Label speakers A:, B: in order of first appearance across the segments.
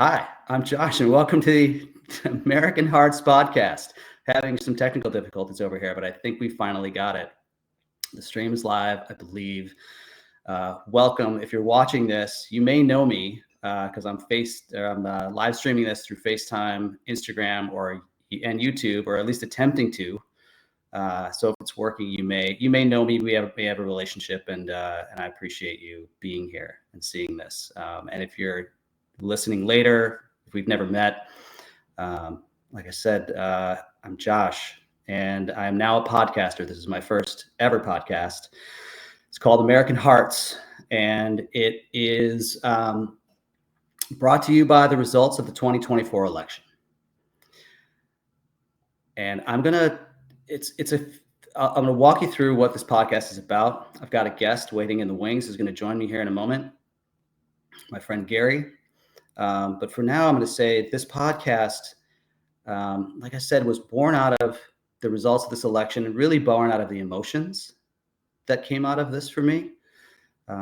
A: Hi, I'm Josh, and welcome to the American Hearts podcast. Having some technical difficulties over here, but I think we finally got it. The stream is live, I believe. Welcome. If you're watching this, you may know me because I'm live streaming this through FaceTime, Instagram, and YouTube, or at least attempting to. So if it's working, you may know me. We have a relationship, and I appreciate you being here and seeing this. And if you're listening later, if we've never met, like I said, I'm Josh, and I'm now a podcaster. This is my first ever podcast. It's called American Hearts, and it is brought to you by the results of the 2024 election. And I'm gonna walk you through what this podcast is about. I've got a guest waiting in the wings who's going to join me here in a moment, my friend Gary. But for now, I'm going to say this podcast, like I said, was born out of the results of this election and really born out of the emotions that came out of this for me.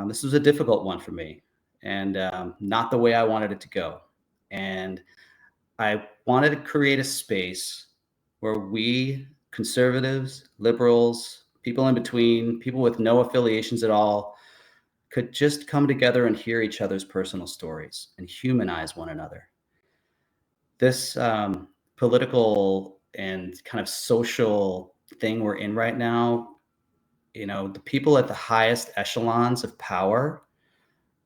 A: This was a difficult one for me, and not the way I wanted it to go. And I wanted to create a space where we, conservatives, liberals, people in between, people with no affiliations at all, could just come together and hear each other's personal stories and humanize one another. This political and kind of social thing we're in right now, the people at the highest echelons of power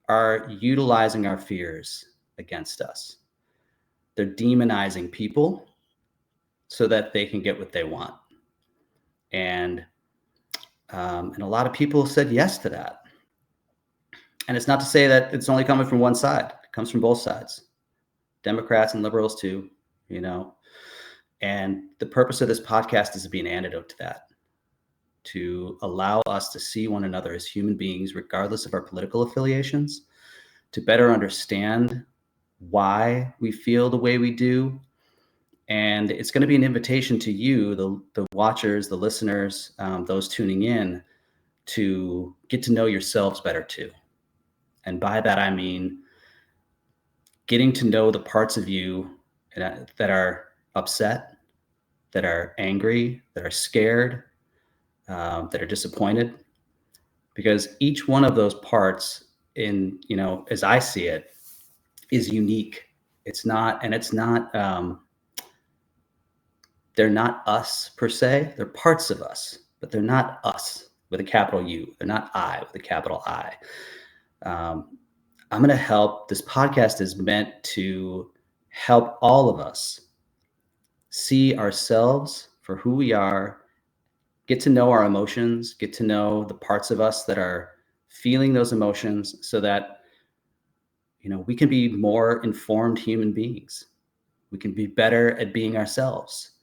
A: are utilizing our fears against us. They're demonizing people so that they can get what they want. And a lot of people said yes to that. And it's not to say that it's only coming from one side. It comes from both sides, Democrats and liberals too, And the purpose of this podcast is to be an antidote to that, to allow us to see one another as human beings, regardless of our political affiliations, to better understand why we feel the way we do. And it's going to be an invitation to you, the watchers, the listeners, those tuning in, to get to know yourselves better too. And by that, I mean getting to know the parts of you that are upset, that are angry, that are scared, that are disappointed. Because each one of those parts, as I see it, is unique. They're not us per se. They're parts of us, but they're not us with a capital U. They're not I with a capital I. I'm going to help. This podcast is meant to help all of us see ourselves for who we are, get to know our emotions, get to know the parts of us that are feeling those emotions so that, we can be more informed human beings. We can be better at being ourselves.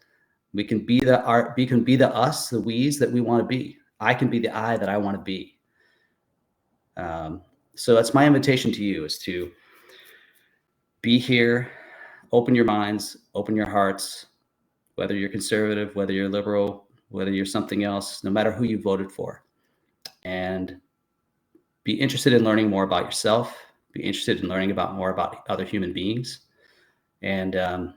A: We can be the us, the we's that we want to be. I can be the I that I want to be. So that's my invitation to you, is to be here, open your minds, open your hearts, whether you're conservative, whether you're liberal, whether you're something else, no matter who you voted for, and be interested in learning more about yourself, be interested in learning more about other human beings. And, kind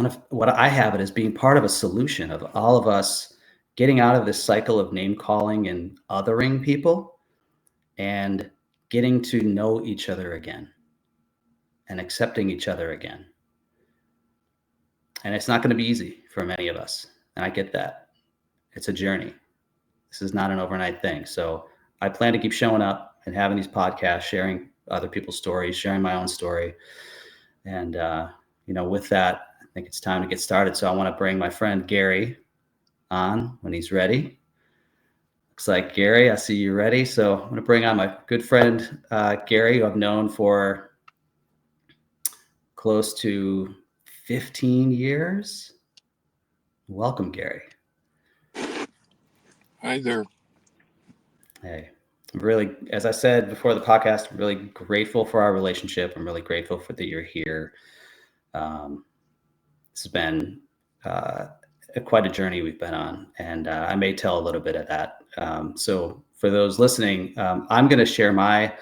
A: of what I have it as being part of a solution of all of us getting out of this cycle of name calling and othering people and getting to know each other again and accepting each other again. And it's not going to be easy for many of us. And I get that. It's a journey. This is not an overnight thing. So I plan to keep showing up and having these podcasts, sharing other people's stories, sharing my own story. And, with that, I think it's time to get started. So I want to bring my friend Gary on when he's ready. Looks like Gary, I see you ready. So I'm going to bring on my good friend, Gary, who I've known for close to 15 years. Welcome, Gary.
B: Hi there.
A: Hey, I'm really, as I said before the podcast, I'm really grateful for our relationship. I'm really grateful for that you're here. This has been quite a journey we've been on, and I may tell a little bit of that. So for those listening, I'm going to share my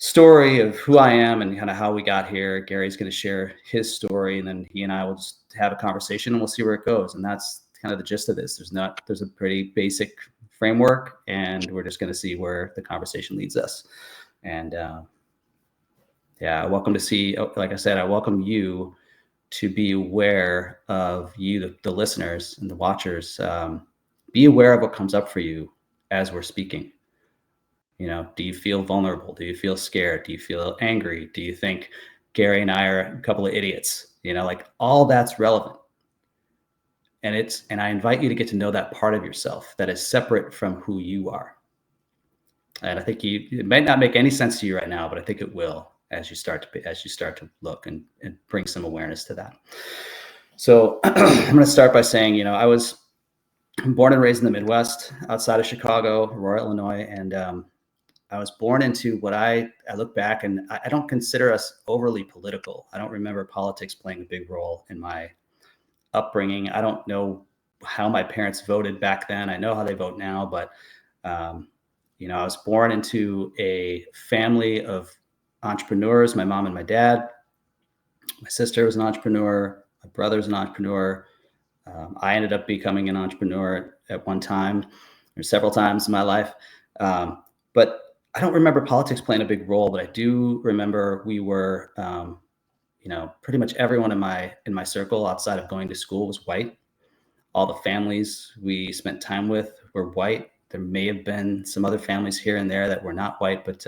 A: story of who I am and kind of how we got here. Gary's going to share his story, and then he and I will just have a conversation, and we'll see where it goes. And that's kind of the gist of this. There's a pretty basic framework, and we're just going to see where the conversation leads us. And yeah, like I said, I welcome you to be aware of the listeners and the watchers. Be aware of what comes up for you as we're speaking. Do you feel vulnerable? Do you feel scared? Do you feel angry? Do you think Gary and I are a couple of idiots? Like all that's relevant. And I invite you to get to know that part of yourself that is separate from who you are. And I think it might not make any sense to you right now, but I think it will as you start to look and bring some awareness to that. So I'm going to start by saying, I was born and raised in the Midwest, outside of Chicago, Aurora, Illinois, and I was born into what I look back, and I don't consider us overly political. I don't remember politics playing a big role in my upbringing. I don't know how my parents voted back then. I know how they vote now, but I was born into a family of entrepreneurs, my mom and my dad. My sister was an entrepreneur. My brother's an entrepreneur. I ended up becoming an entrepreneur at one time or several times in my life. But I don't remember politics playing a big role, but I do remember we were, pretty much everyone in my circle outside of going to school was white. All the families we spent time with were white. There may have been some other families here and there that were not white, but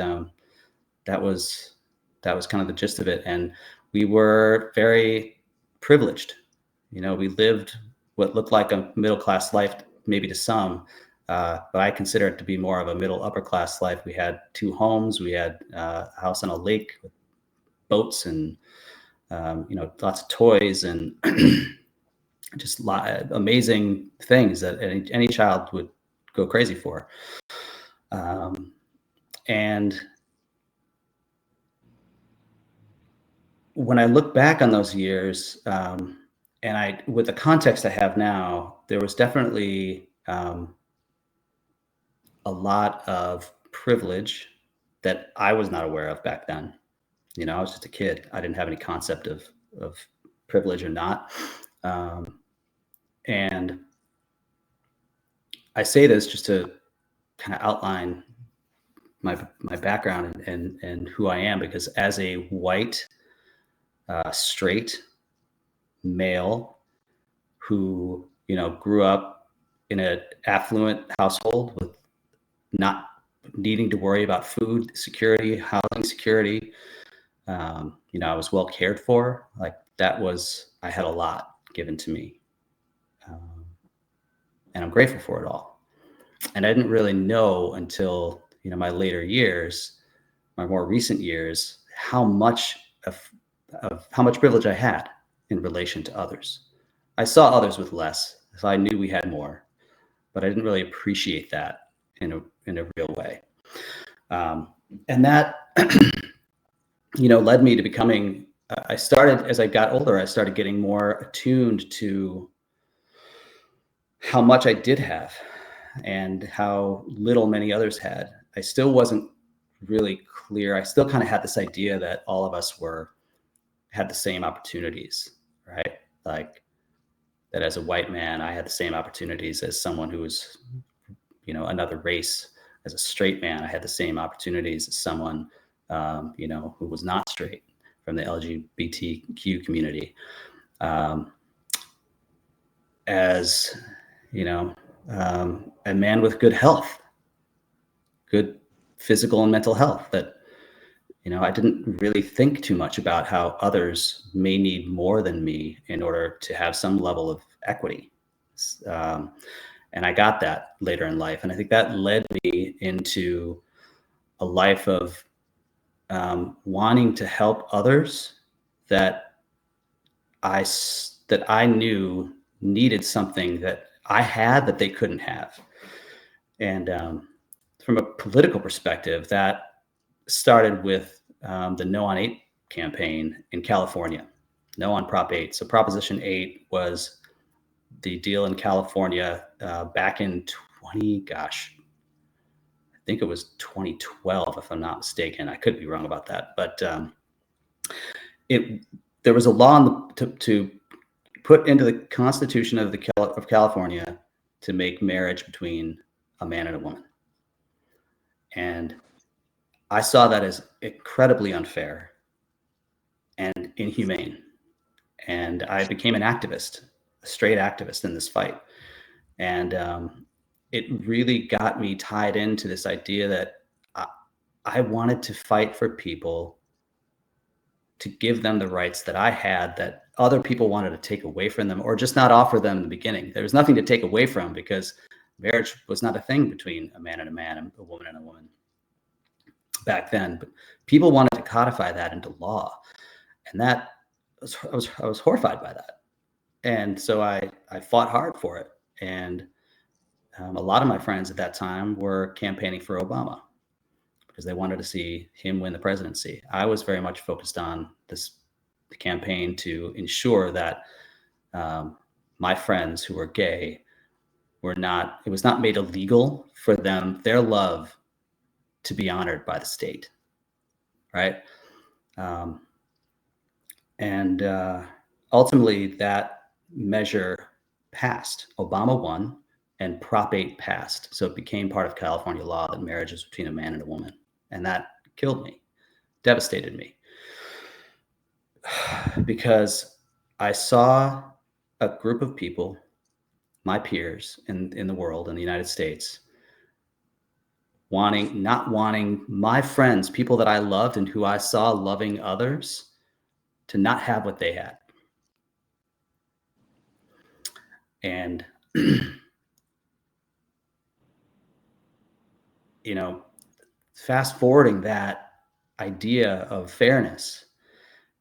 A: that was kind of the gist of it. And we were very privileged. We lived what looked like a middle-class life, maybe to some, but I consider it to be more of a middle upper class life. We had 2 homes. We had a house on a lake with boats and, lots of toys and just amazing things that any child would go crazy for. And when I look back on those years, and with the context I have now, there was definitely a lot of privilege that I was not aware of back then. I was just a kid. I didn't have any concept of privilege or not. And I say this just to kind of outline my background and who I am, because as a white, straight male who, grew up in an affluent household with not needing to worry about food security, housing security, I was well cared for. Like I had a lot given to me. And I'm grateful for it all. And I didn't really know until, my later years, my more recent years, how much privilege I had in relation to others. I saw others with less, so I knew we had more, but I didn't really appreciate that in a real way. And that, led me to becoming, as I got older, I started getting more attuned to how much I did have and how little many others had. I still wasn't really clear. I still kind of had this idea that all of us had the same opportunities, right? Like that as a white man, I had the same opportunities as someone who was, another race. As a straight man, I had the same opportunities as someone, who was not straight, from the LGBTQ community. As, a man with good health, good physical and mental health, that, I didn't really think too much about how others may need more than me in order to have some level of equity. And I got that later in life. And I think that led me into a life of wanting to help others that I knew needed something that I had that they couldn't have. And from a political perspective, that started with the No on 8 campaign in California. No on Prop 8. So Proposition 8 was the deal in California back in I think it was 2012, if I'm not mistaken. I could be wrong about that, but there was a law to put into the Constitution of California to make marriage between a man and a woman. And I saw that as incredibly unfair and inhumane. And I became an activist, a straight activist in this fight. And it really got me tied into this idea that I wanted to fight for people, to give them the rights that I had that other people wanted to take away from them, or just not offer them in the beginning. There was nothing to take away from, because marriage was not a thing between a man and a man and a woman and a woman back then. But people wanted to codify that into law, and that I was horrified by that. And so I fought hard for it. And a lot of my friends at that time were campaigning for Obama because they wanted to see him win the presidency. I was very much focused on the campaign to ensure that my friends who were gay it was not made illegal for them, their love, to be honored by the state, right? Ultimately, that measure passed. Obama won, and Prop 8 passed. So it became part of California law that marriage is between a man and a woman. And that killed me, devastated me, because I saw a group of people, my peers in the world, in the United States, not wanting my friends, people that I loved and who I saw loving others, to not have what they had. And, fast forwarding that idea of fairness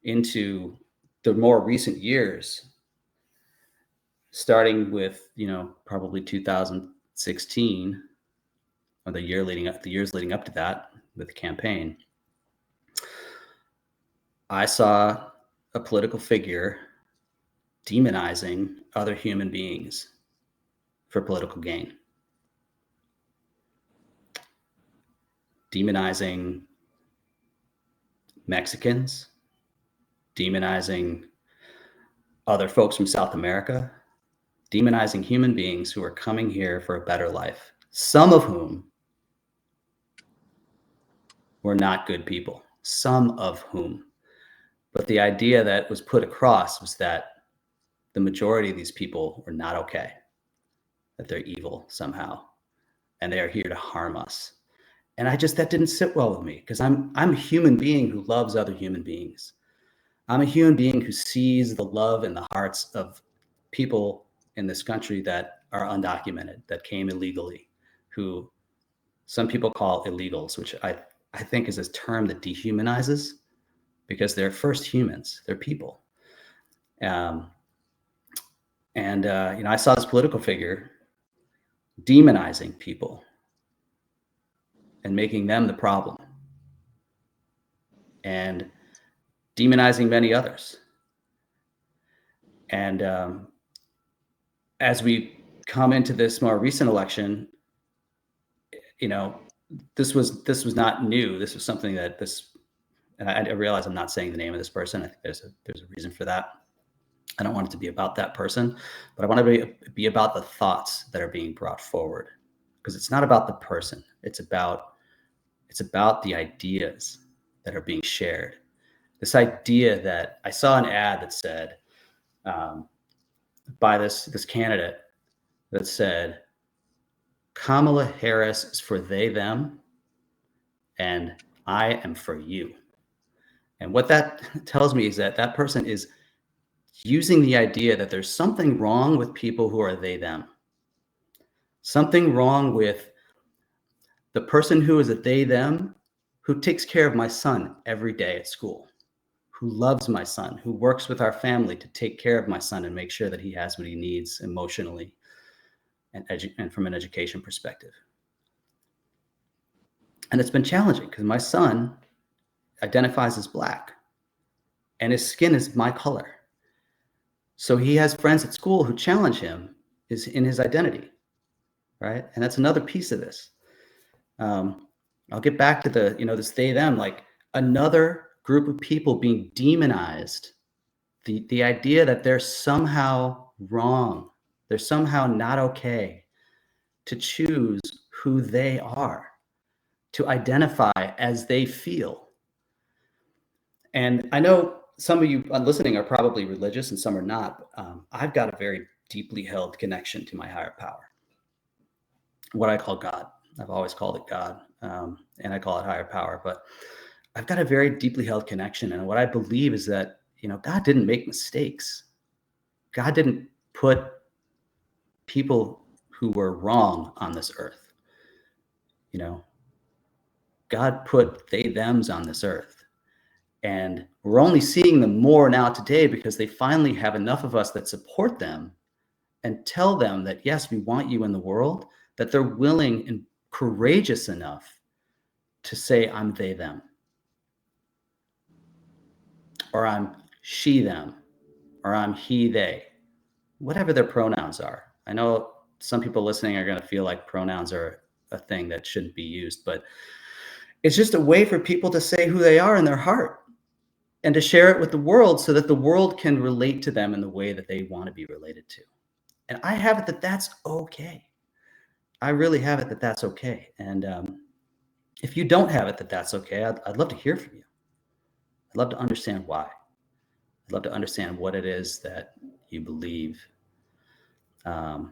A: into the more recent years, starting with, probably 2016, or the years leading up to that with the campaign, I saw a political figure demonizing other human beings for political gain. Demonizing Mexicans, demonizing other folks from South America, demonizing human beings who are coming here for a better life, some of whom were not good people, some of whom. But the idea that was put across was that the majority of these people were not okay, that they're evil somehow, and they are here to harm us. And that didn't sit well with me, because I'm a human being who loves other human beings. I'm a human being who sees the love in the hearts of people in this country that are undocumented, that came illegally, who some people call illegals, which I think is a term that dehumanizes, because they're first humans, they're people. I saw this political figure demonizing people and making them the problem, and demonizing many others. And as we come into this more recent election, this was not new. This was something that and I realize I'm not saying the name of this person. I think there's a reason for that. I don't want it to be about that person, but I want it to be about the thoughts that are being brought forward, because it's not about the person. It's about the ideas that are being shared. This idea that I saw an ad that said, by this candidate, that said, Kamala Harris is for they, them, and I am for you. And what that tells me is that person is using the idea that there's something wrong with people who are they, them. Something wrong with the person who is a they, them, who takes care of my son every day at school, who loves my son, who works with our family to take care of my son and make sure that he has what he needs emotionally and from an education perspective. And it's been challenging, because my son identifies as Black and his skin is my color. So he has friends at school who challenge him in his identity, right? And that's another piece of this. Um, I'll get back to the, this they, them, like another group of people being demonized. The idea that they're somehow wrong, they're somehow not okay to choose who they are, to identify as they feel. And I know some of you listening are probably religious and some are not. I've got a very deeply held connection to my higher power, what I call God. I've always called it God, and I call it higher power. But I've got a very deeply held connection. And what I believe is that, God didn't make mistakes. God didn't put people who were wrong on this earth. God put they, thems on this earth. And we're only seeing them more now today because they finally have enough of us that support them and tell them that, yes, we want you in the world, that they're willing and courageous enough to say, I'm they, them, or I'm she, them, or I'm he, they, whatever their pronouns are. I know some people listening are going to feel like pronouns are a thing that shouldn't be used, but it's just a way for people to say who they are in their heart and to share it with the world so that the world can relate to them in the way that they want to be related to. And I have it that that's okay. I really have it that that's okay. And if you don't have it that that's okay, I'd love to hear from you. I'd love to understand why. I'd love to understand what it is that you believe. And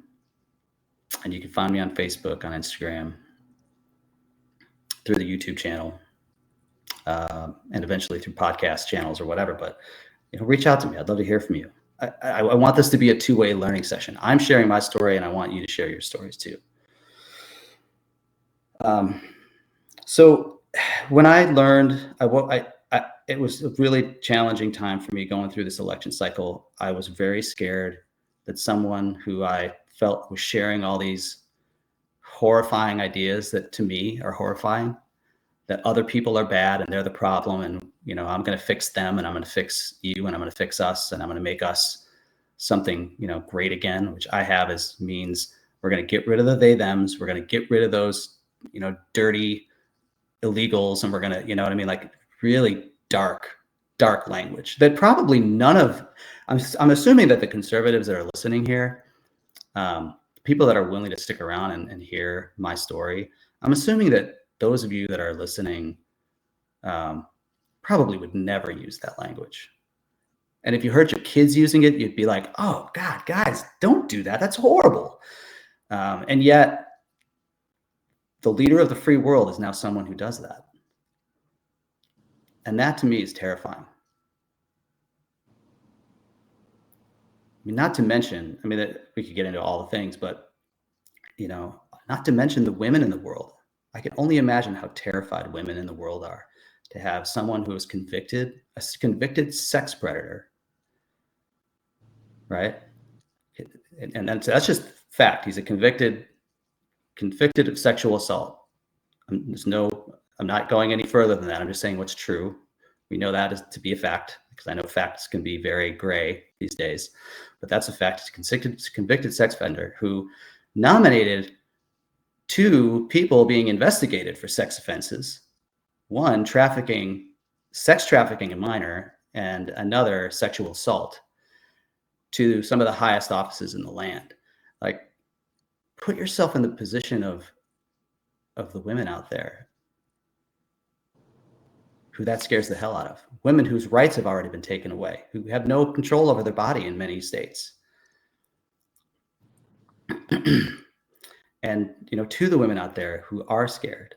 A: you can find me on Facebook, on Instagram, through the YouTube channel, and eventually through podcast channels or whatever. But reach out to me. I'd love to hear from you. I want this to be a two-way learning session. I'm sharing my story, and I want you to share your stories too. So when I learned, it was a really challenging time for me going through this election cycle. I was very scared that someone who I felt was sharing all these horrifying ideas that to me are horrifying, that other people are bad and they're the problem, and I'm going to fix them, and I'm going to fix you, and I'm going to fix us, and I'm going to make us something great again, which I have means we're going to get rid of the they, thems, we're going to get rid of those dirty illegals, and we're going to what I mean, like really dark language that probably none of I'm assuming that the conservatives that are listening here, people that are willing to stick around and hear my story, I'm assuming that those of you that are listening probably would never use that language. And if you heard your kids using it, you'd be like, oh God, guys, don't do that. That's horrible. And yet the leader of the free world is now someone who does that. And that to me is terrifying. I mean, not to mention, that we could get into all the things, but, not to mention the women in the world. I can only imagine how terrified women in the world are to have someone who is a convicted sex predator, right? And that's just fact. He's a convicted of sexual assault. I'm not going any further than that. I'm just saying what's true. We know that is to be a fact, because I know facts can be very gray these days, but that's a fact. He's a convicted sex offender who nominated 2 people being investigated for sex offenses. One, sex trafficking a minor, and another sexual assault, to some of the highest offices in the land. Like, put yourself in the position of the women out there who that scares the hell out of. Women whose rights have already been taken away, who have no control over their body in many states. And, to the women out there who are scared,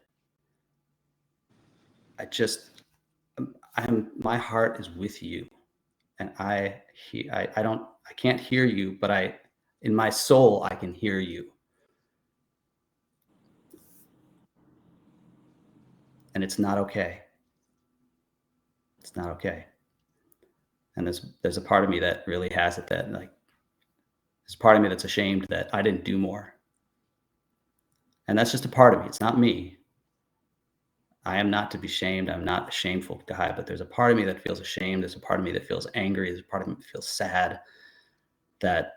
A: my heart is with you. And I can't hear you, but in my soul, I can hear you. And it's not okay. It's not okay. And there's a part of me that really has it, that like, there's a part of me that's ashamed that I didn't do more. And that's just a part of me. It's not me. I am not to be shamed. I'm not a shameful guy, but there's a part of me that feels ashamed. There's a part of me that feels angry. There's a part of me that feels sad that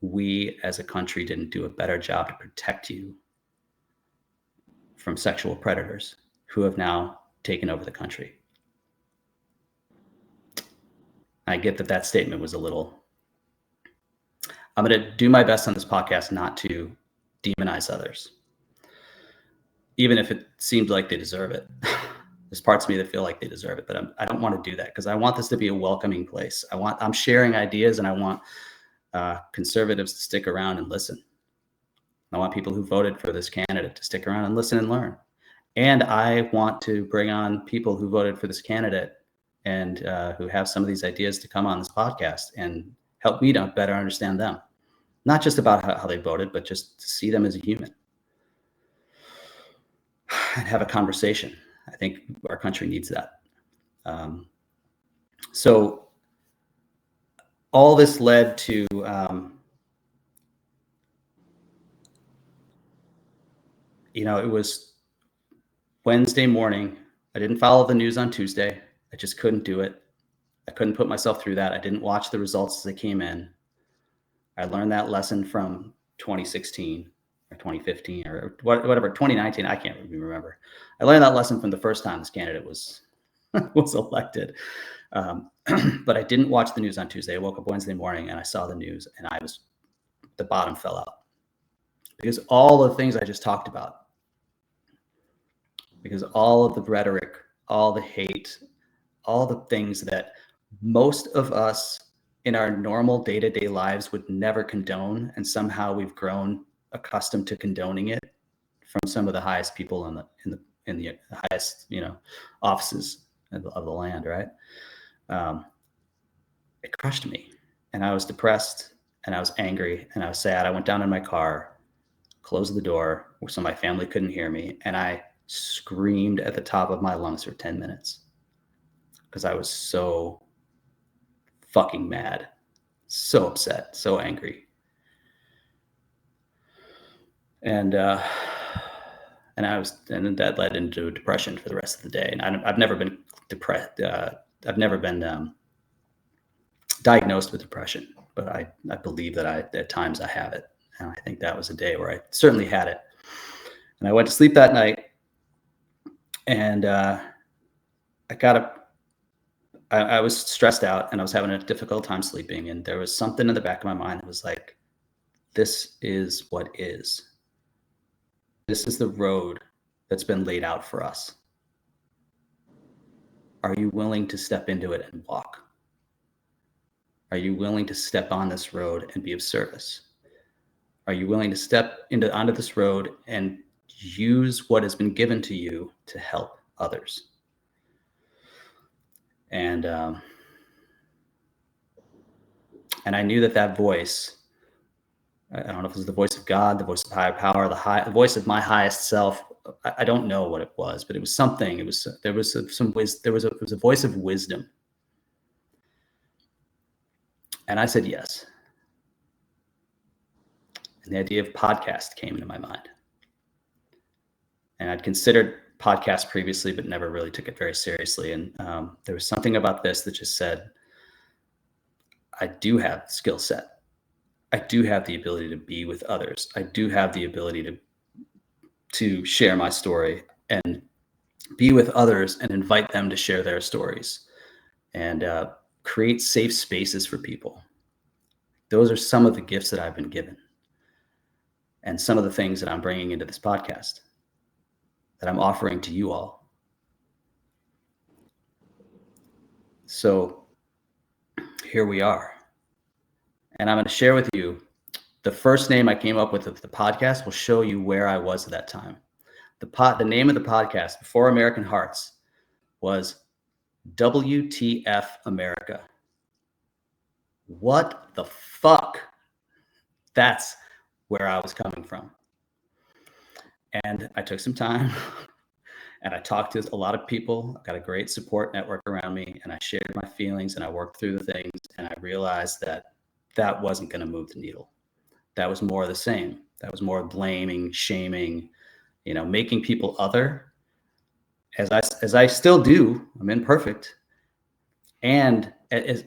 A: we as a country didn't do a better job to protect you from sexual predators who have now taken over the country. I get that statement was a little. I'm going to do my best on this podcast not to demonize others, even if it seems like they deserve it. There's parts of me that feel like they deserve it, but I don't want to do that because I want this to be a welcoming place. I'm sharing ideas, and I want conservatives to stick around and listen. I want people who voted for this candidate to stick around and listen and learn. And I want to bring on people who voted for this candidate and who have some of these ideas to come on this podcast and help me to better understand them. Not just about how they voted, but just to see them as a human and have a conversation. I think our country needs that. So all this led to it was Wednesday morning. I didn't follow the news on Tuesday. I just couldn't do it. I couldn't put myself through that. I didn't watch the results as they came in. I learned that lesson from 2016 or 2015 or whatever, 2019. I can't even remember. I learned that lesson from the first time this candidate was elected. But I didn't watch the news on Tuesday. I woke up Wednesday morning and I saw the news, and the bottom fell out because all the things I just talked about, because all of the rhetoric, all the hate, all the things that most of us in our normal day-to-day lives would never condone, and somehow we've grown accustomed to condoning it from some of the highest people in the highest offices of the land, right? It crushed me, and I was depressed, and I was angry, and I was sad. I went down in my car, closed the door so my family couldn't hear me, and I screamed at the top of my lungs for 10 minutes because I was so fucking mad, so upset, so angry. And that led into depression for the rest of the day. And I've never been depressed. I've never been diagnosed with depression, but I believe that at times I have it. And I think that was a day where I certainly had it. And I went to sleep that night, and I was stressed out, and I was having a difficult time sleeping. And there was something in the back of my mind that was like, this is what is. This is the road that's been laid out for us. Are you willing to step into it and walk? Are you willing to step on this road and be of service? Are you willing to step onto this road and use what has been given to you to help others? And I knew that voice, I don't know if it was the voice of God, the voice of higher power, the voice of my highest self. I don't know what it was, but it was something. It was a voice of wisdom. And I said yes. And the idea of podcast came into my mind. And I'd considered podcasts previously, but never really took it very seriously. And there was something about this that just said, I do have skill set. I do have the ability to be with others. I do have the ability to share my story and be with others and invite them to share their stories and create safe spaces for people. Those are some of the gifts that I've been given, and some of the things that I'm bringing into this podcast that I'm offering to you all. So here we are. And I'm going to share with you the first name I came up with of the podcast will show you where I was at that time. The name of the podcast before American Hearts was WTF America. What the fuck? That's where I was coming from. And I took some time and I talked to a lot of people. I got a great support network around me, and I shared my feelings and I worked through the things, and I realized that wasn't going to move the needle. That was more of the same. That was more blaming, shaming, making people other, as I still do. I'm imperfect. And as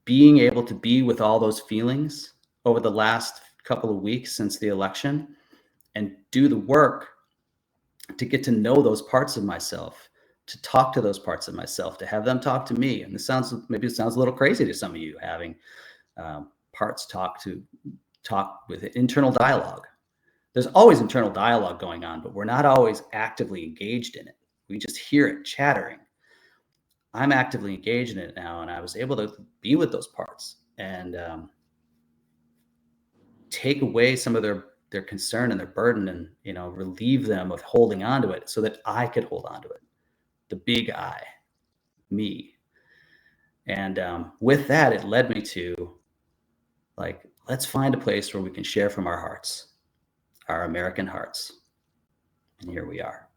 A: being able to be with all those feelings over the last couple of weeks since the election and do the work to get to know those parts of myself, to talk to those parts of myself, to have them talk to me. And maybe it sounds a little crazy to some of you, having parts talk with internal dialogue. There's always internal dialogue going on, but we're not always actively engaged in it. We just hear it chattering. I'm actively engaged in it now, and I was able to be with those parts and take away some of their concern and their burden, and relieve them of holding on to it so that I could hold on to it. The big I, me. And with that, it led me to, like, let's find a place where we can share from our hearts, our American hearts. And here we are.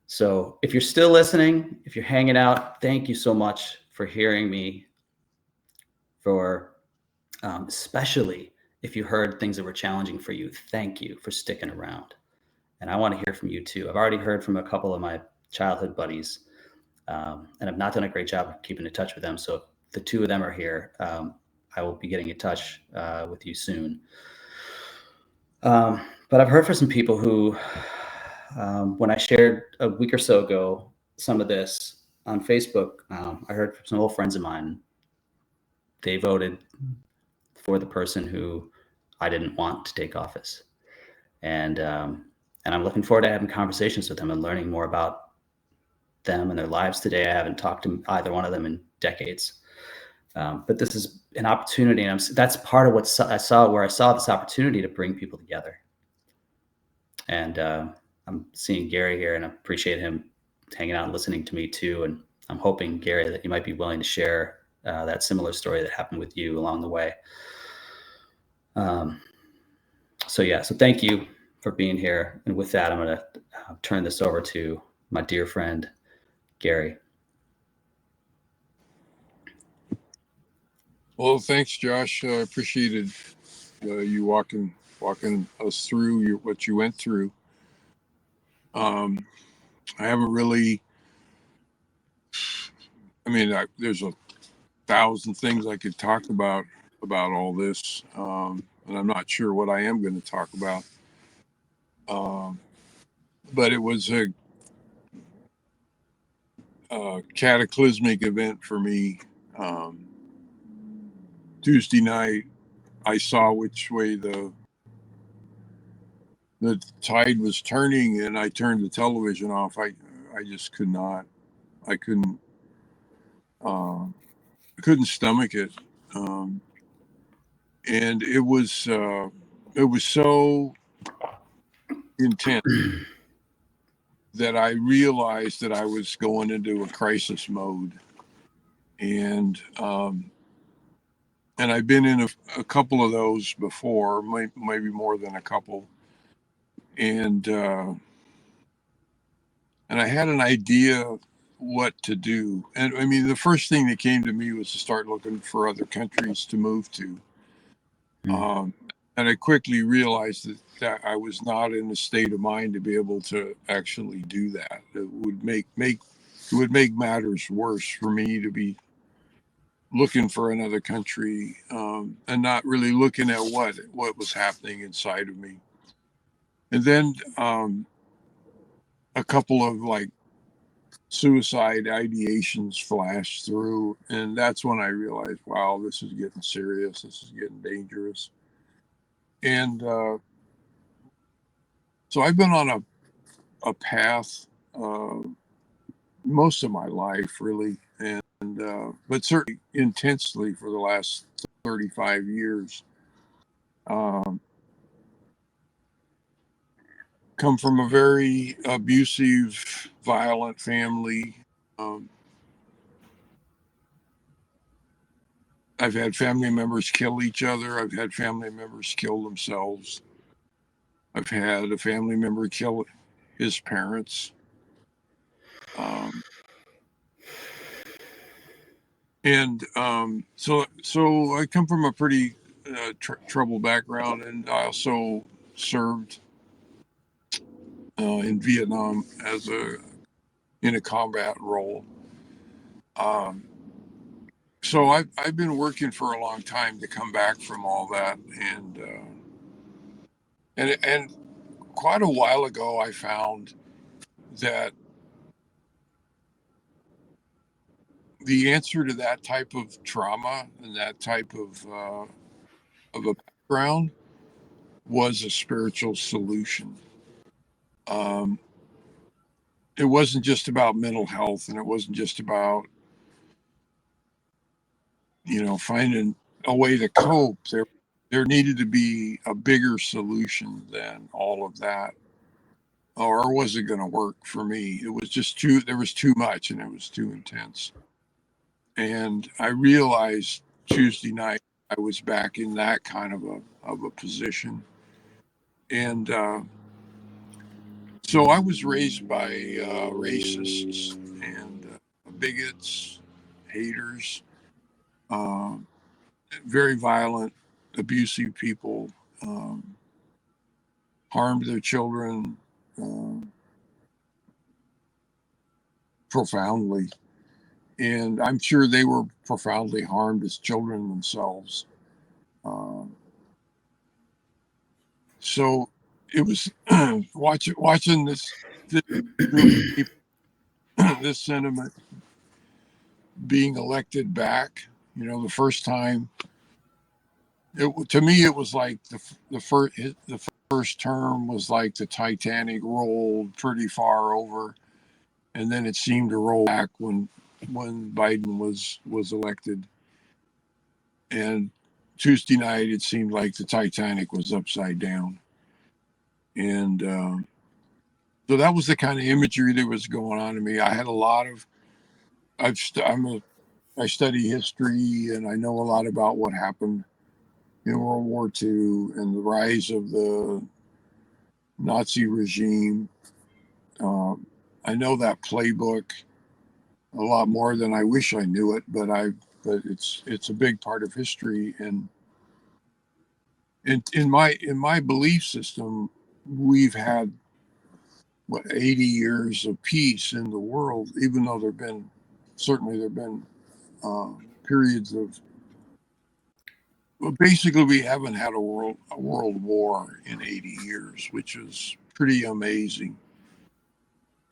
A: So if you're still listening, if you're hanging out, thank you so much for hearing me, for especially if you heard things that were challenging for you. Thank you for sticking around. And I want to hear from you too. I've already heard from a couple of my childhood buddies, and I've not done a great job of keeping in touch with them. So if the two of them are here, I will be getting in touch with you soon. But I've heard from some people who, when I shared a week or so ago some of this on Facebook, I heard from some old friends of mine. They voted for the person who I didn't want to take office, and I'm looking forward to having conversations with them and learning more about them and their lives today. I haven't talked to either one of them in decades. But this is an opportunity, and that's part of what I saw this opportunity to bring people together. And I'm seeing Gary here, and I appreciate him hanging out and listening to me too. And I'm hoping, Gary, that you might be willing to share that similar story that happened with you along the way. So thank you for being here. And with that, I'm going to turn this over to my dear friend, Gary.
B: Well, thanks, Josh. I appreciated you walking us through what you went through. I haven't really. I mean, there's 1,000 things I could talk about all this, and I'm not sure what I am going to talk about. But it was a cataclysmic event for me. Tuesday night, I saw which way the tide was turning, and I turned the television off. I just could not. I couldn't. I couldn't stomach it, and it was so intense that I realized that I was going into a crisis mode, and I've been in a couple of those before, maybe more than a couple, and I had an idea what to do. And I mean, the first thing that came to me was to start looking for other countries to move to. And I quickly realized that I was not in a state of mind to be able to actually do that. It would make matters worse for me to be looking for another country, and not really looking at what was happening inside of me. And then a couple of like suicide ideations flashed through, and that's when I realized, wow, this is getting serious. This is getting dangerous. And so I've been on a path most of my life, really, and but certainly intensely for the last 35 years. Um, come from a very abusive, violent family. Um, I've had family members kill each other. I've had family members kill themselves. I've had a family member kill his parents. Um, and so I come from a pretty troubled background, and I also served in Vietnam in a combat role. Um, so I've been working for a long time to come back from all that, and quite a while ago, I found that the answer to that type of trauma and that type of a background was a spiritual solution. Um, it wasn't just about mental health, and it wasn't just about finding a way to cope. There needed to be a bigger solution than all of that, or was it going to work for me? It was just too. There was too much, and it was too intense. And I realized Tuesday night I was back in that kind of a position, and so I was raised by racists and bigots, haters, uh, very violent, abusive people, um, harmed their children um profoundly. And I'm sure they were profoundly harmed as children themselves. Um, so it was watching this group of people, this sentiment being elected back. The first time, to me, it was like the first term was like the Titanic rolled pretty far over, and then it seemed to roll back when Biden was elected. And Tuesday night, it seemed like the Titanic was upside down, and so that was the kind of imagery that was going on to me. I had a lot of I study history, and I know a lot about what happened in World War II and the rise of the Nazi regime. Um, I know that playbook a lot more than I wish I knew it, but it's a big part of history. And in my belief system, we've had 80 years of peace in the world, even though there have been periods of, well, basically we haven't had a world war in 80 years, which is pretty amazing.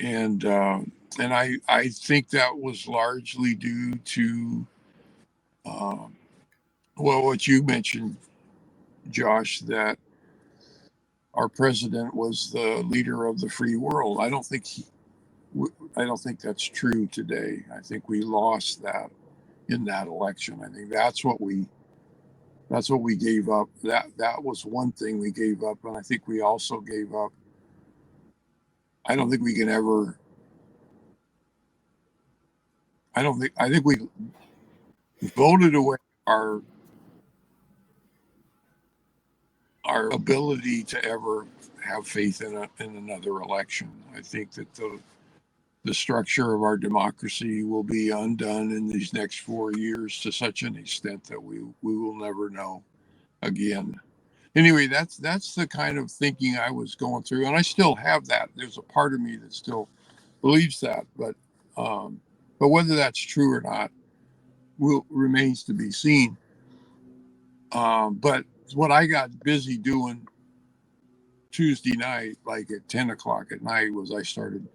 B: And uh, and I think that was largely due to um, well, what you mentioned, Josh, that our president was the leader of the free world. I don't think that's true today. I think we lost that in that election. I think that's what we gave up. That was one thing we gave up, and I think we also gave up. I don't think we can ever. I don't think. I think we voted away our our ability to ever have faith in another election. I think that the structure of our democracy will be undone in these next 4 years to such an extent that we will never know again. Anyway, that's the kind of thinking I was going through, and I still have that. There's a part of me that still believes that, but whether that's true or not will remains to be seen. But what I got busy doing Tuesday night, like at 10 o'clock at night, was I started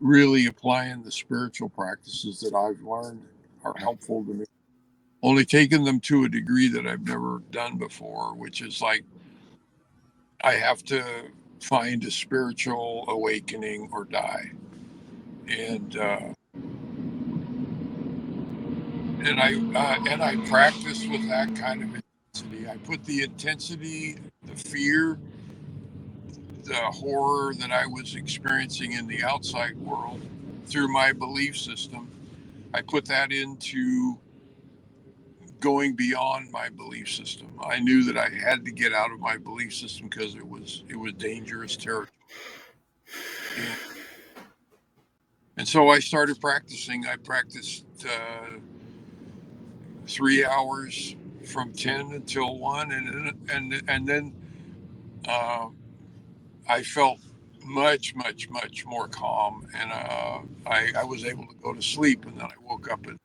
B: really applying the spiritual practices that I've learned are helpful to me. Only taking them to a degree that I've never done before, which is like I have to find a spiritual awakening or die. And and I practice with that kind of intensity. I put the intensity, the fear, the horror that I was experiencing in the outside world through my belief system. I put that into going beyond my belief system. I knew that I had to get out of my belief system because it was dangerous territory. And, and so I started practicing. I practiced 3 hours from 10 until 1, and then uh, I felt much, much, much more calm, and I was able to go to sleep. And then I woke up at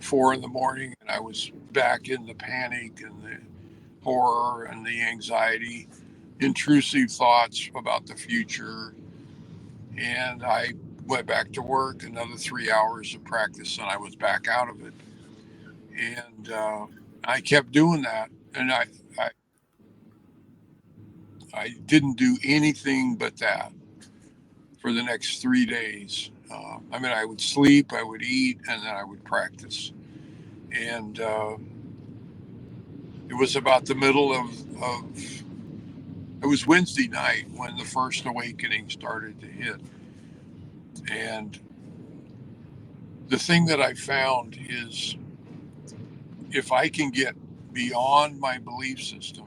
B: 4 in the morning, and I was back in the panic and the horror and the anxiety. intrusive thoughts about the future. And I went back to work, another 3 hours of practice, and I was back out of it. And I kept doing that. And I, I didn't do anything but that for the next 3 days. I mean, I would sleep, I would eat, and then I would practice. And it was about the middle of it was Wednesday night when the first awakening started to hit. And the thing that I found is if I can get beyond my belief system,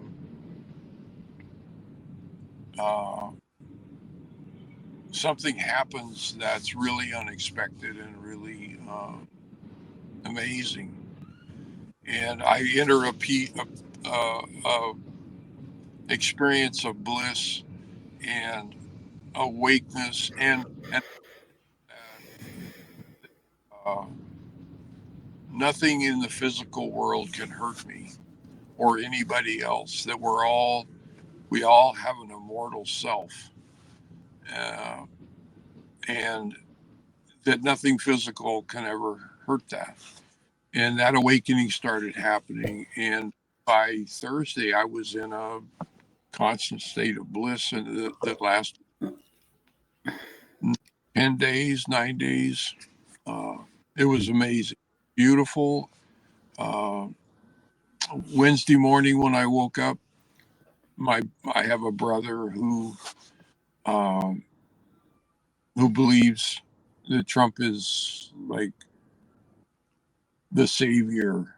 B: uh, something happens that's really unexpected and really amazing. And I enter a experience of bliss and awakeness, and uh, nothing in the physical world can hurt me or anybody else. That we all have an immortal self, uh, and that nothing physical can ever hurt that. And that awakening started happening, and by Thursday I was in a constant state of bliss, and that lasted 10 days, 9 days. Uh, it was amazing, beautiful. Uh, Wednesday morning when I woke up, my I have a brother um, who believes that Trump is like the savior.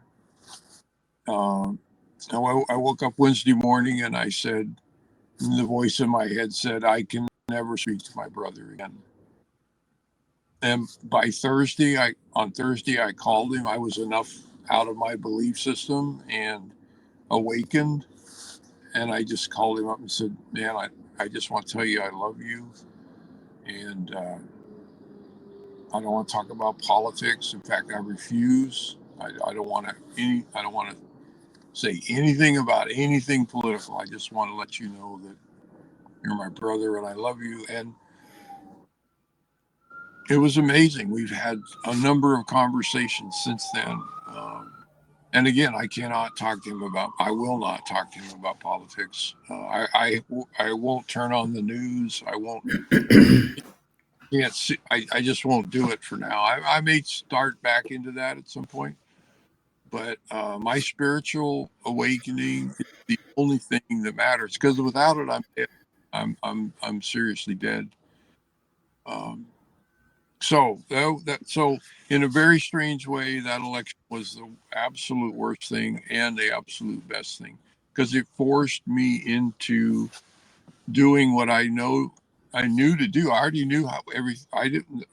B: So I woke up Wednesday morning and I said, the voice in my head said, I can never speak to my brother again. And by on Thursday, I called him. I was enough out of my belief system and awakened. And I just called him up and said, man, I just want to tell you I love you. And I don't want to talk about politics. In fact, I refuse. I don't want I don't want to say anything about anything political. I just want to let you know that you're my brother and I love you. And it was amazing. We've had a number of conversations since then. And again, I will not talk to him about politics. I won't turn on the news. I won't, can't see, I just won't do it for now. I may start back into that at some point, but my spiritual awakening is the only thing that matters because without it, I'm dead. I'm seriously dead. Um, so in a very strange way, that election was the absolute worst thing and the absolute best thing because it forced me into doing what I knew to do. I already knew how I didn't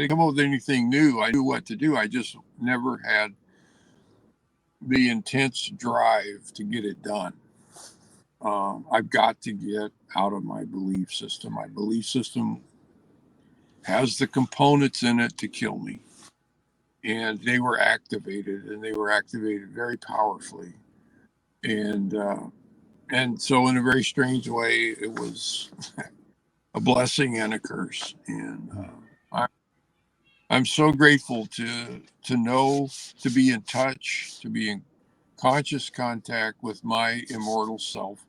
B: come up with anything new. I knew what to do. I just never had the intense drive to get it done. I've got to get out of my belief system. My belief system has the components in it to kill me. And they were activated very powerfully. And, uh, and so in a very strange way, it was a blessing and a curse. And I'm so grateful to know, to be in touch, to be in conscious contact with my immortal self.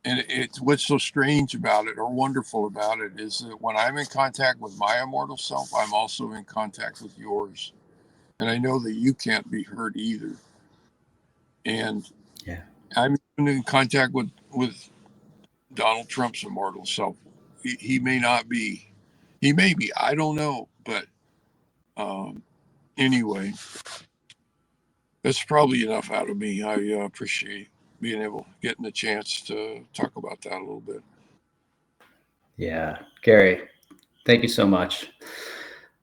B: And it's what's so strange about it or wonderful about it is that when I'm in contact with my immortal self, I'm also in contact with yours. And I know that you can't be hurt either. And
A: Yeah.
B: I'm in contact with Donald Trump's immortal self. He may not be, he may be, I don't know. But um, anyway, that's probably enough out of me. I appreciate getting the chance to talk about that a little bit.
A: Yeah. Gary, thank you so much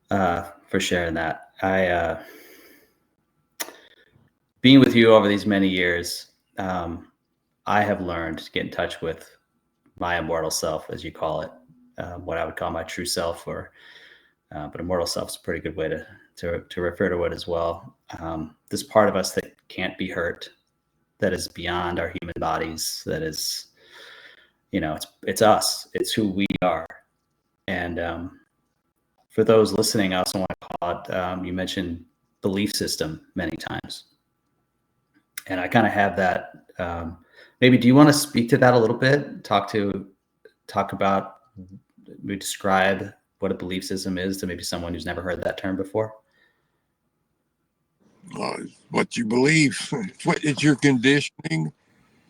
A: for sharing that. Being with you over these many years, I have learned to get in touch with my immortal self, as you call it, what I would call my true self, but immortal self is a pretty good way to refer to it as well. This part of us that can't be hurt, that is beyond our human bodies, that is it's us. It's who we are. And for those listening, I also want to call it, you mentioned belief system many times. And I kind of have that. Maybe do you want to speak to that a little bit? Talk about, we describe what a belief system is to maybe someone who's never heard that term before.
B: What you believe, it's your conditioning,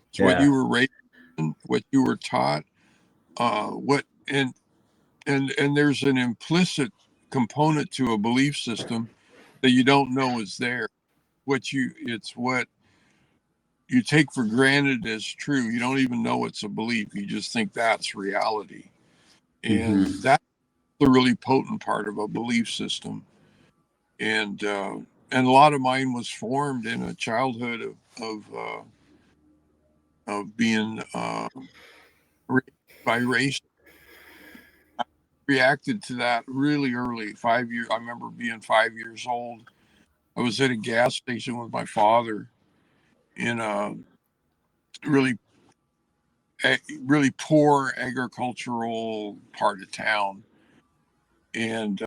B: it's what you were raised in, what you were taught, what and there's an implicit component to a belief system that you don't know is there. It's what you take for granted as true. You don't even know it's a belief. You just think that's reality. And that's the really potent part of a belief system. And a lot of mine was formed in a childhood of being by race. I reacted to that really early. 5 years. I remember being 5 years old. I was at a gas station with my father in a really really poor agricultural part of town, and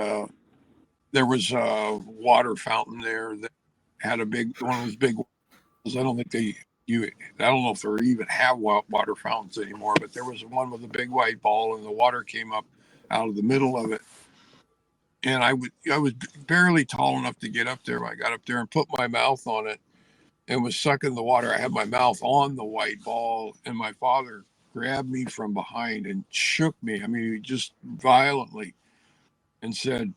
B: there was a water fountain there that had a big one of those big wells. I don't know if they even have water fountains anymore, but there was one with a big white ball, and the water came up out of the middle of it. And I was barely tall enough to get up there. I got up there and put my mouth on it and was sucking the water. I had my mouth on the white ball, and my father grabbed me from behind and shook me. I mean, just violently, and said,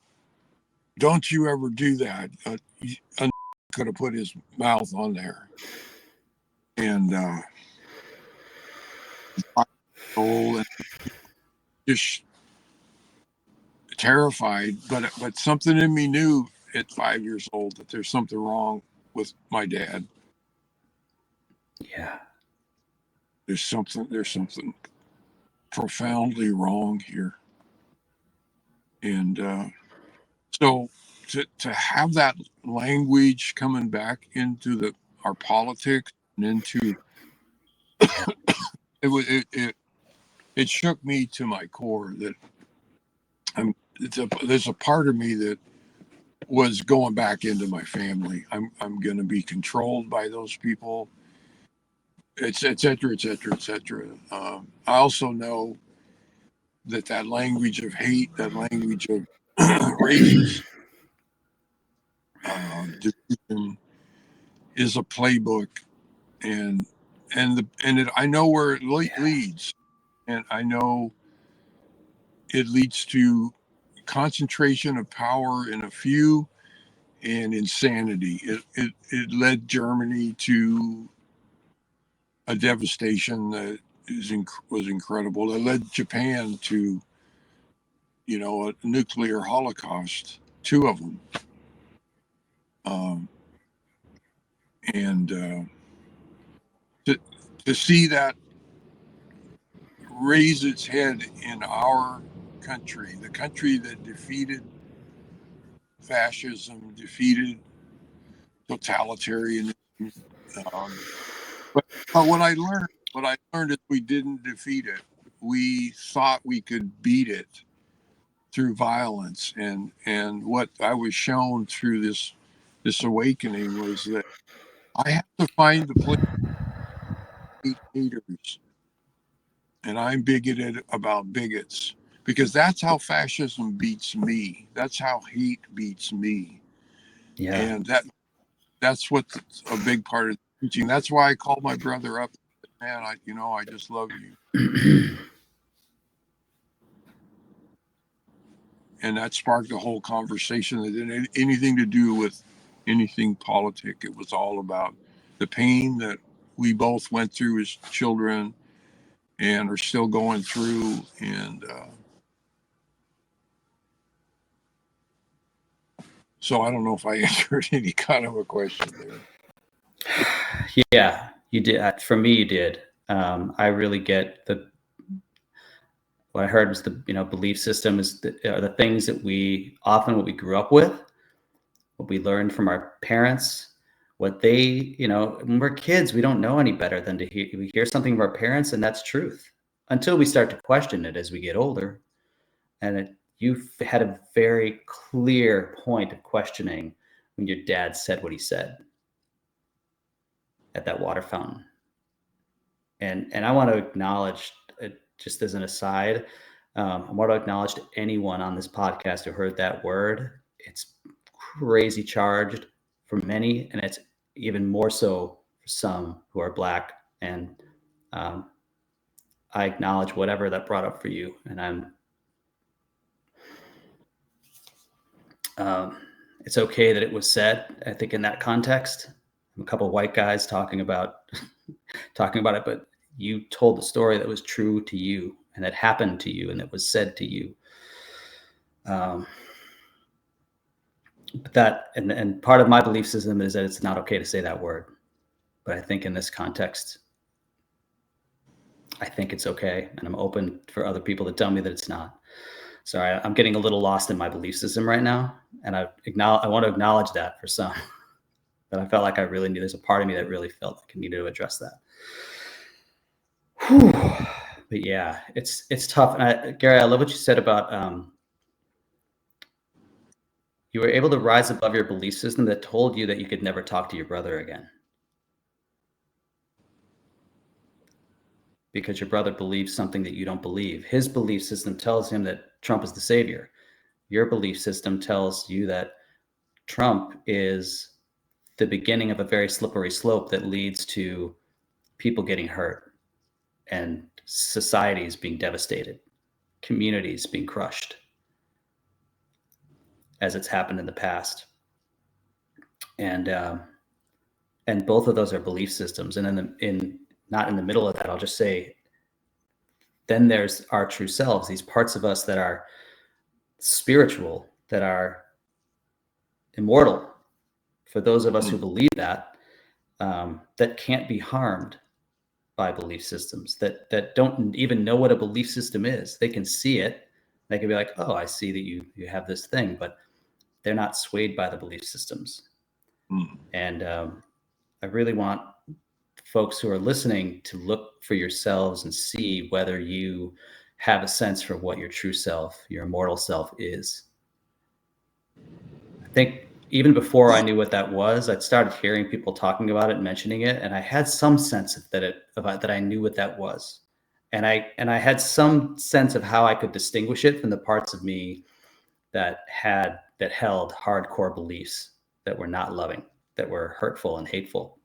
B: "Don't you ever do that." A could have put his mouth on there, and and just terrified. But something in me knew at 5 years old that there's something wrong with my dad.
A: Yeah.
B: There's something profoundly wrong here. And so to have that language coming back into our politics and into it shook me to my core that there's a part of me that was going back into my family. I'm going to be controlled by those people, et cetera, et cetera, et cetera. I also know that language of hate, that language of racist division is a playbook, and I know where it leads, and I know it leads to concentration of power in a few and insanity. It led Germany to a devastation that was incredible. It led Japan to, a nuclear holocaust, two of them. And to see that raise its head in our country, the country that defeated fascism, defeated totalitarianism. But what I learned is we didn't defeat it. We thought we could beat it through violence, and what I was shown through this awakening was that I have to find the place to hate haters, and I'm bigoted about bigots, because that's how fascism beats me. That's how hate beats me.
A: Yeah.
B: And that's what's a big part of the teaching. That's why I called my brother up. Man, I just love you. And that sparked a whole conversation that didn't have anything to do with anything politic. It was all about the pain that we both went through as children and are still going through. And so I don't know if I answered any kind of a question there.
A: Yeah, you did. For me, you did. I really get what I heard was the belief system is the things that what we grew up with, what we learned from our parents, what they, when we're kids, we don't know any better than we hear something from our parents, and that's truth. until we start to question it as we get older. And you had a very clear point of questioning when your dad said what he said at that water fountain. And I want to acknowledge, just as an aside, I want to acknowledge to anyone on this podcast who heard that word. It's crazy charged for many, and it's even more so for some who are Black. And I acknowledge whatever that brought up for you. And it's okay that it was said. I think in that context, a couple of white guys talking about it, but you told the story that was true to you and that happened to you and that was said to you. But that, and part of my belief system is that it's not okay to say that word. But I think in this context, I think it's okay. And I'm open for other people to tell me that it's not. Sorry, I'm getting a little lost in my belief system right now. And I want to acknowledge that for some, that I felt like I really need. There's a part of me that really felt like I needed to address that. Whew. But yeah, it's tough. And Gary, I love what you said about you were able to rise above your belief system that told you that you could never talk to your brother again. Because your brother believes something that you don't believe. His belief system tells him that Trump is the savior. Your belief system tells you that Trump is the beginning of a very slippery slope that leads to people getting hurt and societies being devastated, communities being crushed, as it's happened in the past. And both of those are belief systems. And not in the middle of that, I'll just say, then there's our true selves, these parts of us that are spiritual, that are immortal. For those of us who believe that, that can't be harmed by belief systems, that don't even know what a belief system is. They can see it. They can be like, oh, I see that you have this thing, but they're not swayed by the belief systems. And I really want folks who are listening to look for yourselves and see whether you have a sense for what your true self, your immortal self is. I think even before I knew what that was, I'd started hearing people talking about it and mentioning it, and I had some sense of that I knew what that was. And I had some sense of how I could distinguish it from the parts of me that held hardcore beliefs that were not loving, that were hurtful and hateful.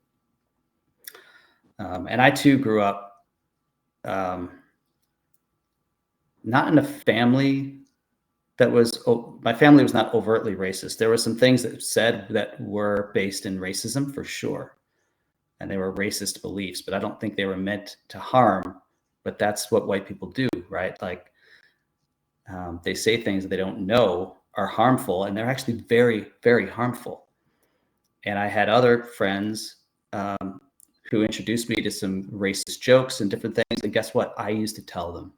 A: And I too grew up not in a family that was, my family was not overtly racist. There were some things that said that were based in racism for sure. And they were racist beliefs, but I don't think they were meant to harm. But that's what white people do, right? Like they say things that they don't know are harmful, and they're actually very, very harmful. And I had other friends who introduced me to some racist jokes and different things. And guess what? I used to tell them.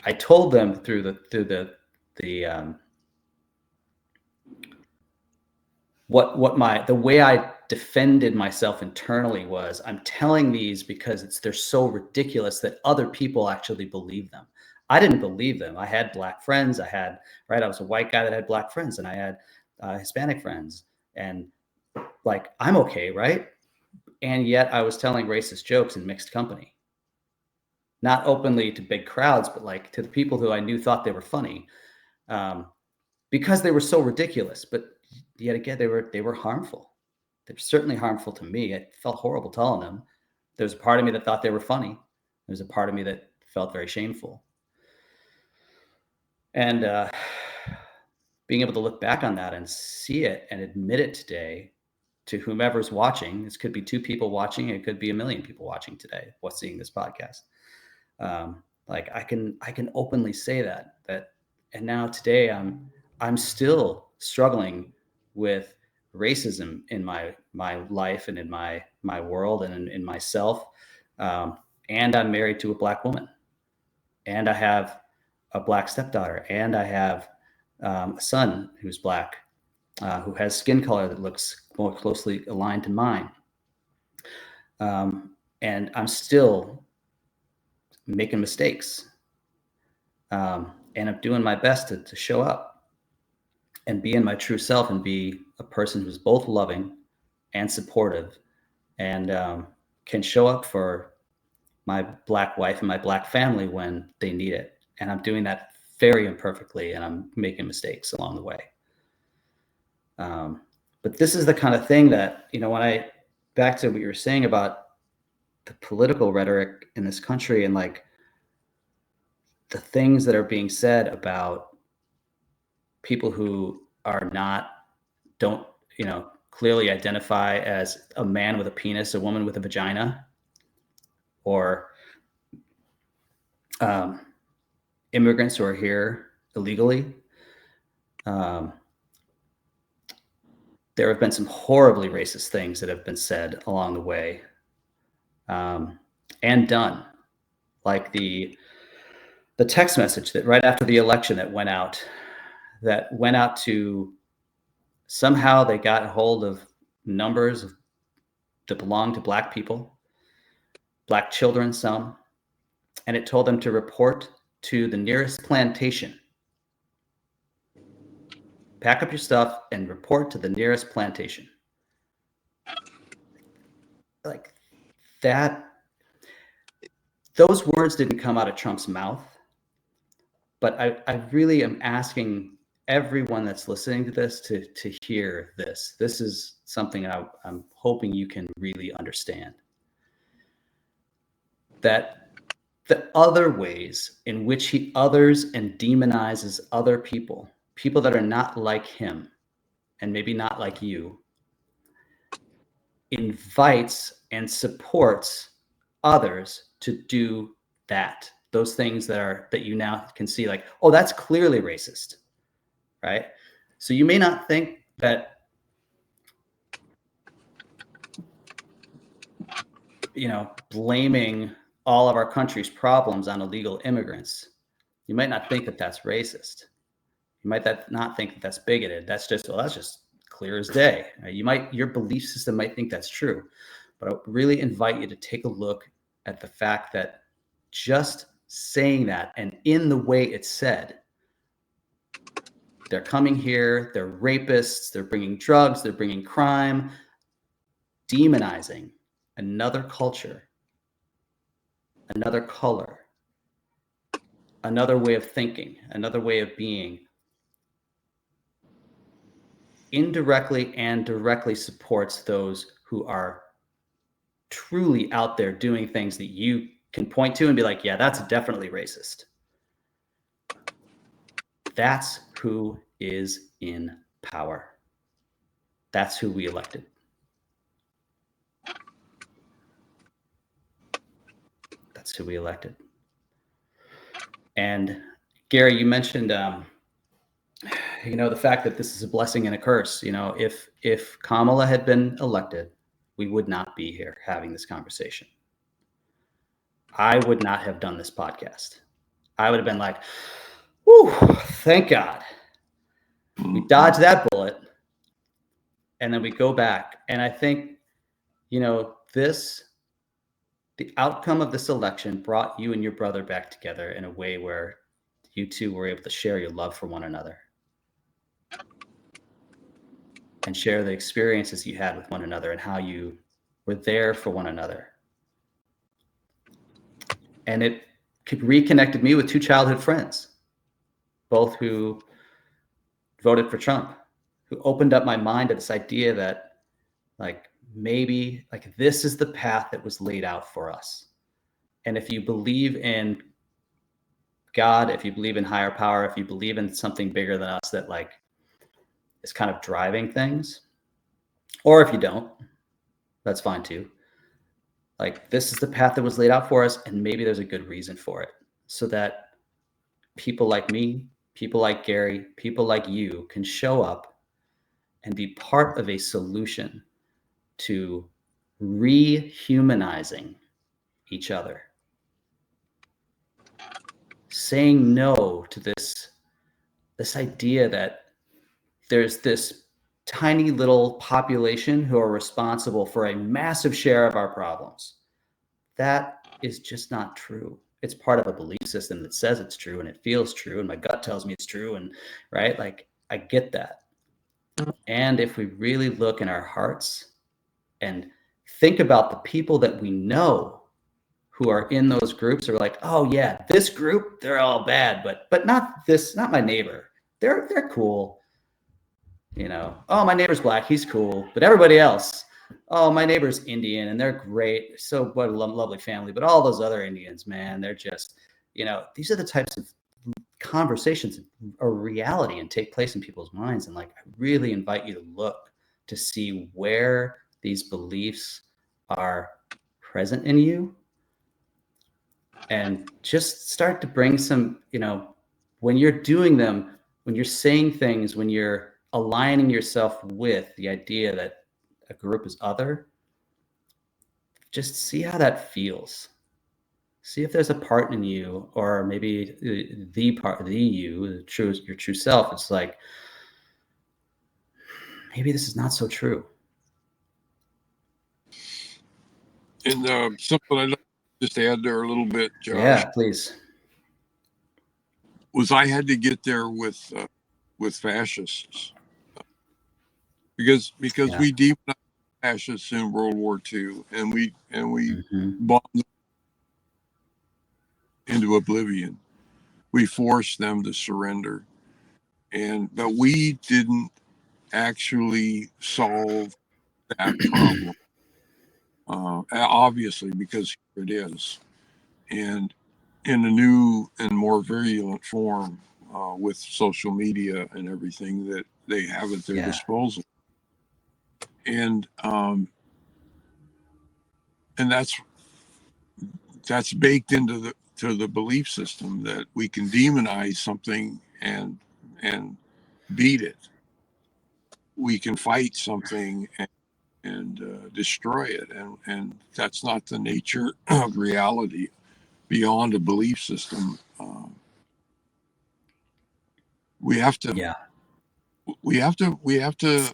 A: I told them through the way I defended myself internally was, I'm telling these because they're so ridiculous that other people actually believe them. I didn't believe them. I had Black friends. I was a white guy that had Black friends, and I had Hispanic friends, and like, I'm okay, right? And yet I was telling racist jokes in mixed company. Not openly to big crowds, but like to the people who I knew thought they were funny, because they were so ridiculous. But yet again, they were harmful. They were certainly harmful to me. It felt horrible telling them. There was a part of me that thought they were funny. There was a part of me that felt very shameful. And being able to look back on that and see it and admit it today to whomever's watching. This could be 2 people watching. It could be 1 million people watching today, what's seeing this podcast. Like I can openly say that, and now today I'm still struggling with racism in my life and in my world and in myself. And I'm married to a Black woman, and I have a Black stepdaughter, and I have a son who's Black, who has skin color that looks more closely aligned to mine. And I'm still making mistakes. And I'm doing my best to show up and be in my true self and be a person who's both loving and supportive, and can show up for my Black wife and my Black family when they need it. And I'm doing that very imperfectly, and I'm making mistakes along the way. But this is the kind of thing that, back to what you were saying about the political rhetoric in this country, and like the things that are being said about people who don't clearly identify as a man with a penis, a woman with a vagina, or immigrants who are here illegally. There have been some horribly racist things that have been said along the way, and done, like the text message that right after the election that went out to, somehow they got a hold of numbers that belong to Black people, Black children, some, and it told them to report to the nearest plantation. Pack up your stuff and report to the nearest plantation. Like that, those words didn't come out of Trump's mouth, but I really am asking everyone that's listening to this to hear this. This is something I'm hoping you can really understand. That the other ways in which he others and demonizes other people that are not like him and maybe not like you, invites and supports others to do that. Those things that you now can see, like, oh, that's clearly racist, right? So you may not think that, blaming all of our country's problems on illegal immigrants, you might not think that that's racist. You might not think that that's bigoted. That's just clear as day. Your belief system might think that's true, but I really invite you to take a look at the fact that just saying that, and in the way it's said, they're coming here, they're rapists, they're bringing drugs, they're bringing crime, demonizing another culture, another color, another way of thinking, another way of being, indirectly and directly supports those who are truly out there doing things that you can point to and be like, yeah, that's definitely racist. That's who is in power. That's who we elected. That's who we elected. And Gary, you mentioned, the fact that this is a blessing and a curse. If Kamala had been elected, we would not be here having this conversation. I would not have done this podcast. I would have been like, whew, thank God. We dodged that bullet. And then we go back. And I think, the outcome of this election brought you and your brother back together in a way where you two were able to share your love for one another and share the experiences you had with one another and how you were there for one another. And it reconnected me with two childhood friends, both who voted for Trump, who opened up my mind to this idea that, like, maybe this is the path that was laid out for us. And if you believe in God, if you believe in higher power, if you believe in something bigger than us that is kind of driving things, or if you don't, that's fine too. This is the path that was laid out for us, and maybe there's a good reason for it, so that people like me, people like Gary, people like you can show up and be part of a solution to rehumanizing each other. Saying no to this idea that there's this tiny little population who are responsible for a massive share of our problems. That is just not true. it's part of a belief system that says it's true and it feels true and my gut tells me it's true, and right, like I get that. And if we really look in our hearts and think about the people that we know who are in those groups, are like, oh yeah, this group, they're all bad, but not my neighbor. They're cool. Oh, my neighbor's black, he's cool, but everybody else, oh, my neighbor's Indian and they're great. So what a lovely family, but all those other Indians, man, they're just, these are the types of conversations or reality and take place in people's minds. And like, I really invite you to look to see where these beliefs are present in you, and just start to bring some, when you're doing them, when you're saying things, when you're aligning yourself with the idea that a group is other, just see how that feels. See if there's a part in you, or maybe the part, the you, your true self. It's like, maybe this is not so true.
B: And something I'd like to just add there a little bit, Josh.
A: Yeah, please.
B: Was I had to get there with fascists because
A: Yeah.
B: we demonized fascists in World War II, and we bombed them into oblivion. We forced them to surrender, but we didn't actually solve that problem. Obviously, because here it is, and in a new and more virulent form, with social media and everything that they have at their disposal, and that's baked into the belief system that we can demonize something and beat it. We can fight something and destroy it, and that's not the nature of reality beyond a belief system. We have to we have to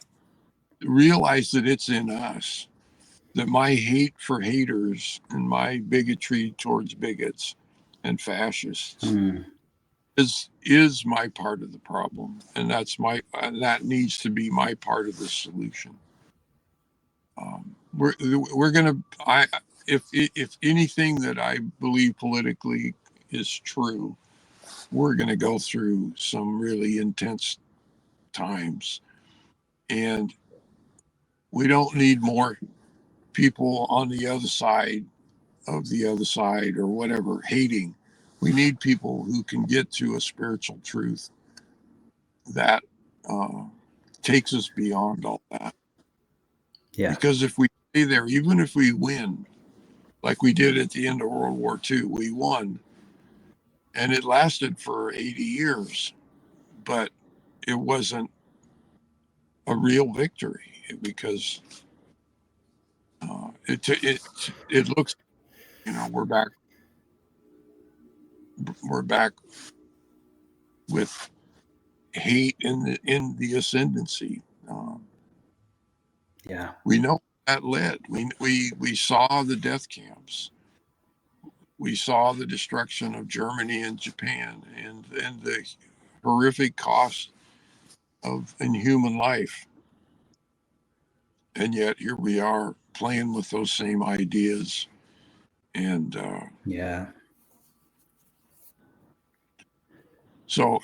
B: realize that it's in us, that my hate for haters and my bigotry towards bigots and fascists is my part of the problem, and that needs to be my part of the solution. We're gonna if anything that I believe politically is true, we're gonna go through some really intense times, and we don't need more people on the other side of the other side or whatever hating. We need people who can get to a spiritual truth that takes us beyond all that.
A: Yeah.
B: Because if we stay there, even if we win, like we did at the end of World War II, we won, and it lasted for 80 years, but it wasn't a real victory because it looks, we're back with hate in the ascendancy. We know that led. We saw the death camps. We saw the destruction of Germany and Japan, and the horrific cost of inhuman life. And yet here we are playing with those same ideas. And so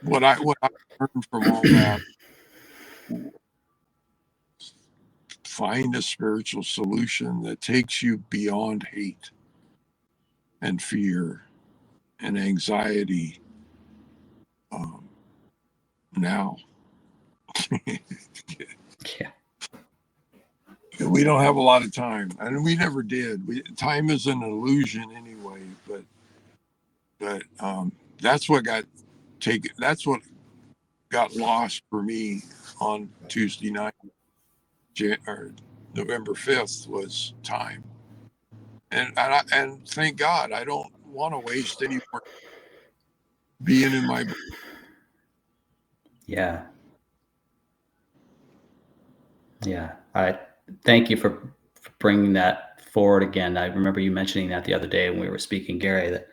B: what I learned from all that, find a spiritual solution that takes you beyond hate and fear and anxiety now. We don't have a lot of time, and we never did. Time is an illusion anyway, but that's what got taken. That's what got lost for me on Tuesday night, or November 5th, was time. And thank God, I don't want to waste any more being in my.
A: Yeah. I thank you for bringing that forward again, I remember you mentioning that the other day when we were speaking, Gary, that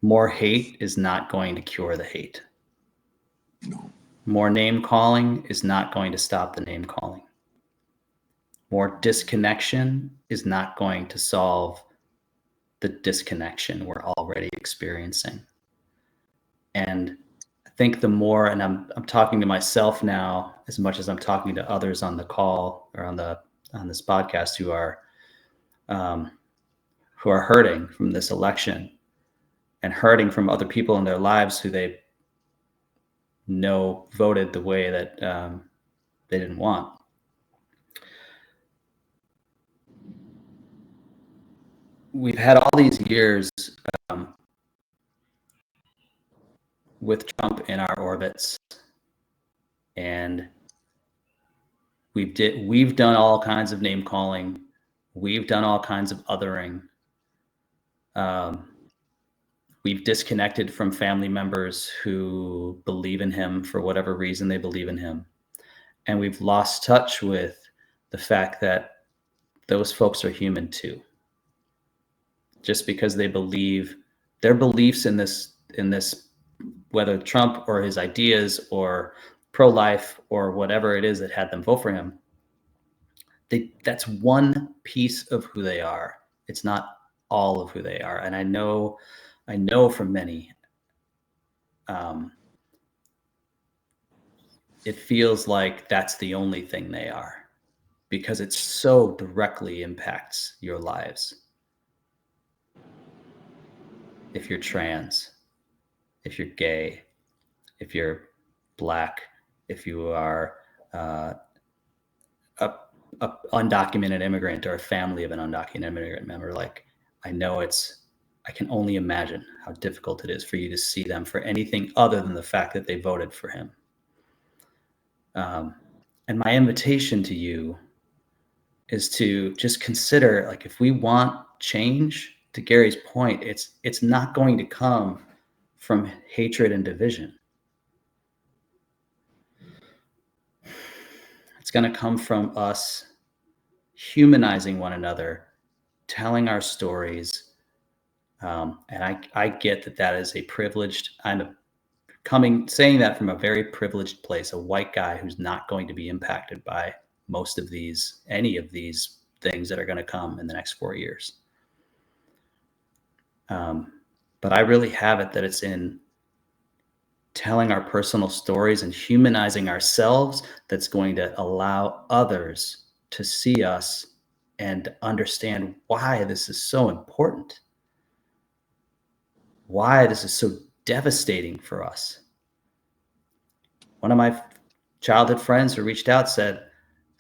A: more hate is not going to cure the hate.
B: No.
A: More name calling is not going to stop the name calling. More disconnection is not going to solve the disconnection we're already experiencing. And I think the more, and I'm talking to myself now as much as I'm talking to others on the call or on this podcast who are hurting from this election and hurting from other people in their lives who they know voted the way that they didn't want. We've had all these years with Trump in our orbits, and we've done all kinds of name calling, we've done all kinds of othering. We've disconnected from family members who believe in him for whatever reason they believe in him, and we've lost touch with the fact that those folks are human too. Just because they believe their beliefs in this, whether Trump or his ideas or pro-life or whatever it is that had them vote for him, that's one piece of who they are. It's not all of who they are. And I know from many, it feels like that's the only thing they are, because it so directly impacts your lives. If you're trans, if you're gay, if you're Black, if you are a undocumented immigrant or a family of an undocumented immigrant member, like, I can only imagine how difficult it is for you to see them for anything other than the fact that they voted for him. And my invitation to you is to just consider, like, if we want change, to Gary's point, it's not going to come from hatred and division. It's going to come from us humanizing one another, telling our stories. And I get that is a privileged, saying that from a very privileged place, a white guy who's not going to be impacted by any of these things that are going to come in the next 4 years. But I really have it that it's in telling our personal stories and humanizing ourselves that's going to allow others to see us and understand why this is so important, why this is so devastating for us. One of my childhood friends who reached out said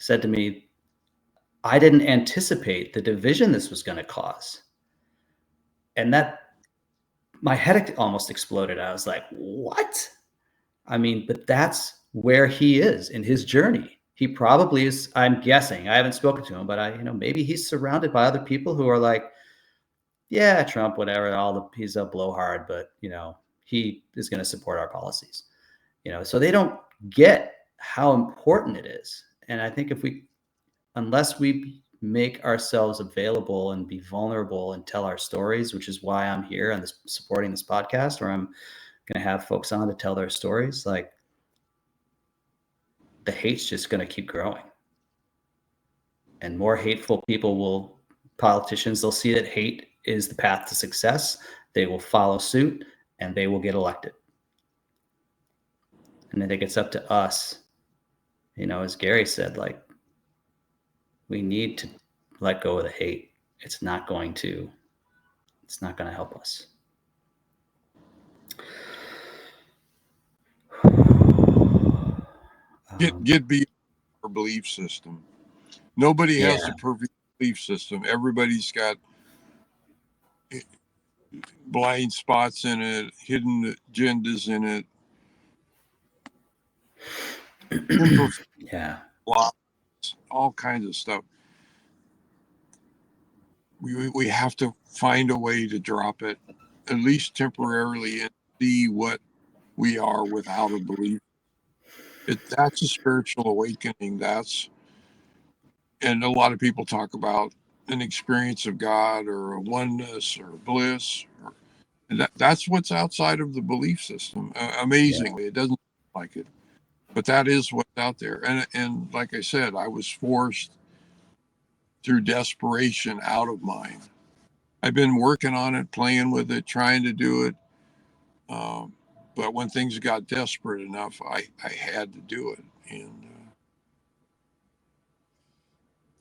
A: to me, I didn't anticipate the division this was going to cause. And that, my head almost exploded. I was like, what? I mean, but that's where he is in his journey. He probably is, I'm guessing, I haven't spoken to him, but maybe he's surrounded by other people who are like, yeah, Trump, whatever, he's a blowhard, but he is going to support our policies. So they don't get how important it is. And I think unless we make ourselves available and be vulnerable and tell our stories, which is why I'm here and supporting this podcast, where I'm going to have folks on to tell their stories, like, the hate's just going to keep growing. And more hateful politicians, they'll see that hate is the path to success. They will follow suit and they will get elected. And I think it's up to us, as Gary said, like, we need to let go of the hate. It's not going to help us.
B: Get beyond our belief system. Nobody has a perfect belief system. Everybody's got blind spots in it, hidden agendas in it. All kinds of stuff. We have to find a way to drop it, at least temporarily, and see what we are without a belief. That's a spiritual awakening. That's And a lot of people talk about an experience of God or a oneness or bliss, and that's what's outside of the belief system.
A: Yeah.
B: Amazingly, it doesn't look like it, but that is what's out there. And like I said, I was forced through desperation out of mine. I've been working on it, playing with it, trying to do it. Um, but when things got desperate enough, I had to do it. And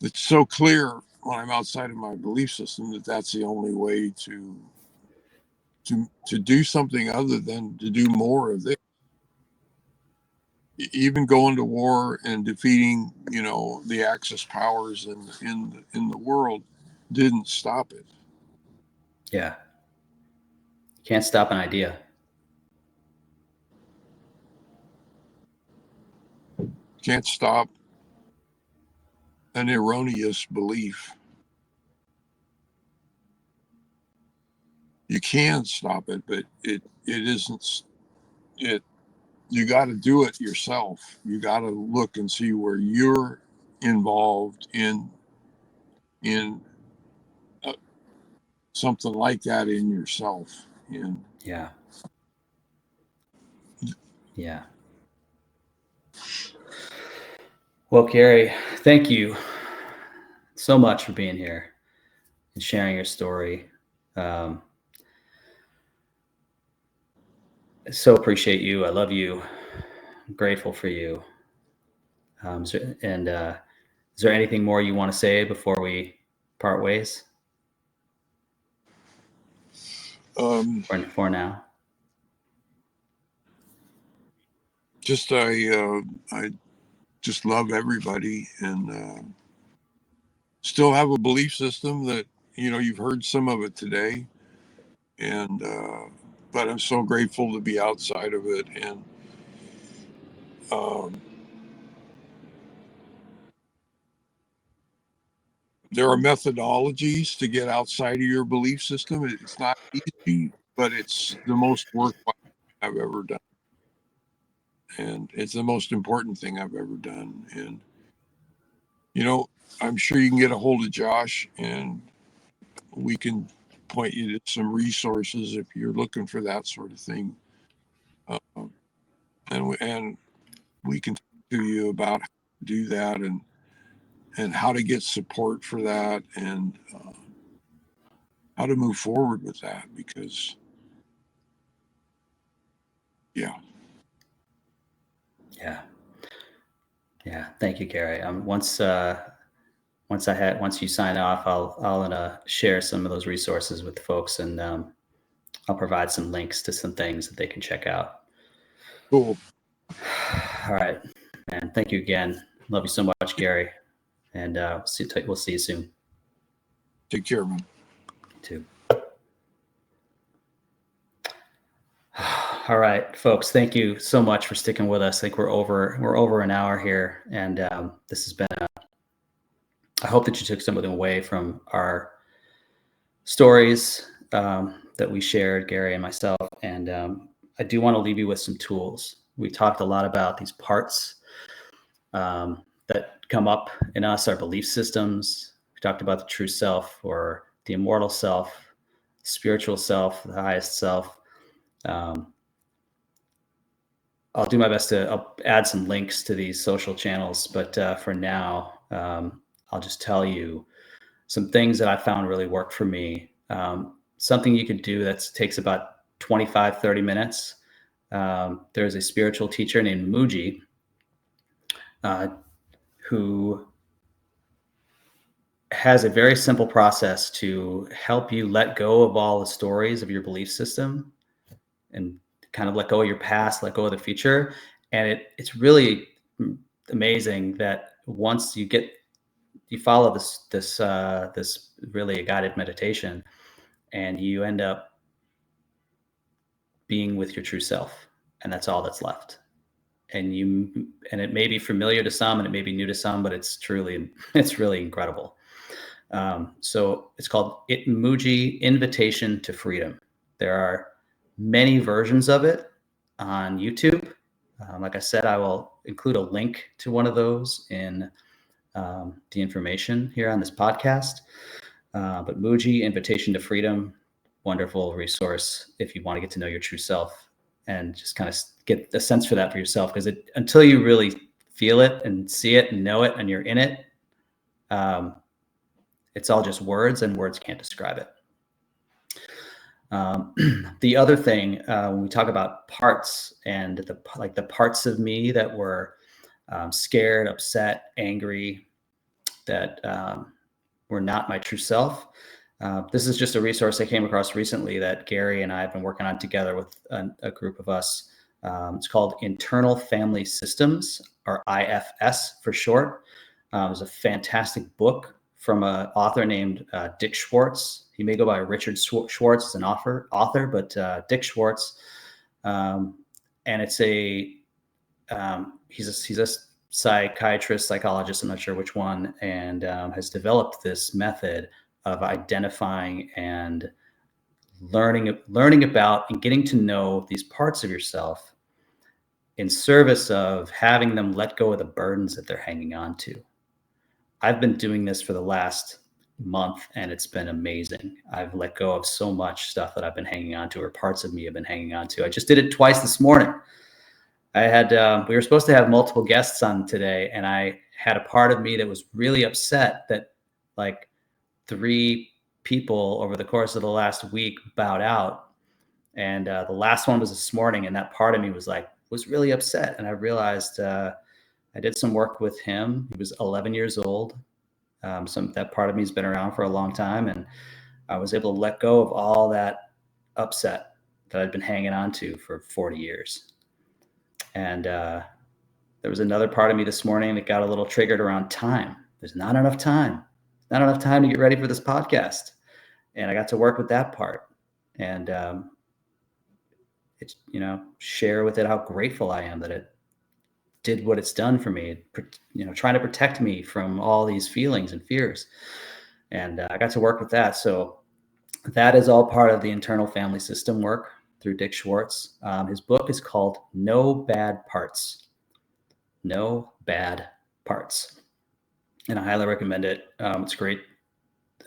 B: it's so clear when I'm outside of my belief system that that's the only way to do something other than to do more of it. Even going to war and defeating, the Axis powers in the world didn't stop it.
A: Yeah. Can't stop an idea.
B: Can't stop an erroneous belief. You can stop it, but it isn't it. You got to do it yourself. You got to look and see where you're involved in uh, something like that in yourself. And
A: Yeah. Yeah. Well, Gary, thank you so much for being here and sharing your story. Um, I so appreciate you. I love you. I'm grateful for you. Is there anything more you want to say before we part ways
B: um,
A: for now?
B: just I just love everybody, and still have a belief system that you've heard some of it today, and but I'm so grateful to be outside of it. And um, there are methodologies to get outside of your belief system. It's not easy, but it's the most worthwhile I've ever done, and it's the most important thing I've ever done. And you know, I'm sure you can get a hold of Josh, and we can point you to some resources if you're looking for that sort of thing. Um, and we can talk to you about how to do that, and how to get support for that, and how to move forward with that, because yeah.
A: Yeah. Yeah. Thank you, Gary. Once you sign off, I'll share some of those resources with the folks, and I'll provide some links to some things that they can check out.
B: Cool.
A: All right, man. Thank you again. Love you so much, Gary. And we'll see you soon.
B: Take care, man.
A: You too. All right, folks. Thank you so much for sticking with us. I think we're over an hour here, and this has been. I hope that you took something away from our stories that we shared, Gary and myself. And I do want to leave you with some tools. We talked a lot about these parts that come up in us, our belief systems. We talked about the true self, or the immortal self, spiritual self, the highest self. I'll do my best to add some links to these social channels, but for now, I'll just tell you some things that I found really work for me. Something you could do that takes about 25, 30 minutes. There's a spiritual teacher named Muji who has a very simple process to help you let go of all the stories of your belief system and kind of let go of your past, let go of the future. And it's really amazing that once you follow this really a guided meditation, and you end up being with your true self, and that's all that's left. And it may be familiar to some and it may be new to some, but it's really incredible. So it's called Muji Invitation to Freedom. There are many versions of it on YouTube. Like I said, I will include a link to one of those in the information here on this podcast. But Muji, Invitation to Freedom, wonderful resource if you want to get to know your true self and just kind of get a sense for that for yourself. Because until you really feel it and see it and know it and you're in it, it's all just words, and words can't describe it. The other thing, when we talk about parts and the parts of me that were scared, upset, angry, that were not my true self. This is just a resource I came across recently that Gary and I have been working on together with a group of us. It's called Internal Family Systems, or IFS for short. It was a fantastic book from an author named Dick Schwartz. He may go by Richard Schwartz as an author, but Dick Schwartz. And it's he's a psychiatrist, psychologist, I'm not sure which one, and has developed this method of identifying and learning about and getting to know these parts of yourself in service of having them let go of the burdens that they're hanging on to. I've been doing this for the last month, and it's been amazing. I've let go of so much stuff that I've been hanging on to, or parts of me have been hanging on to. I just did it twice this morning. We were supposed to have multiple guests on today, and I had a part of me that was really upset that like 3 people over the course of the last week bowed out. And the last one was this morning, and that part of me was really upset. And I realized I did some work with him. He was 11 years old. That part of me has been around for a long time, and I was able to let go of all that upset that I'd been hanging on to for 40 years. And there was another part of me this morning that got a little triggered around time. There's not enough time to get ready for this podcast. And I got to work with that part and share with it how grateful I am that it did what it's done for me, trying to protect me from all these feelings and fears. And I got to work with that. So that is all part of the internal family system work through Dick Schwartz. His book is called No Bad Parts. No Bad Parts. And I highly recommend it. It's a great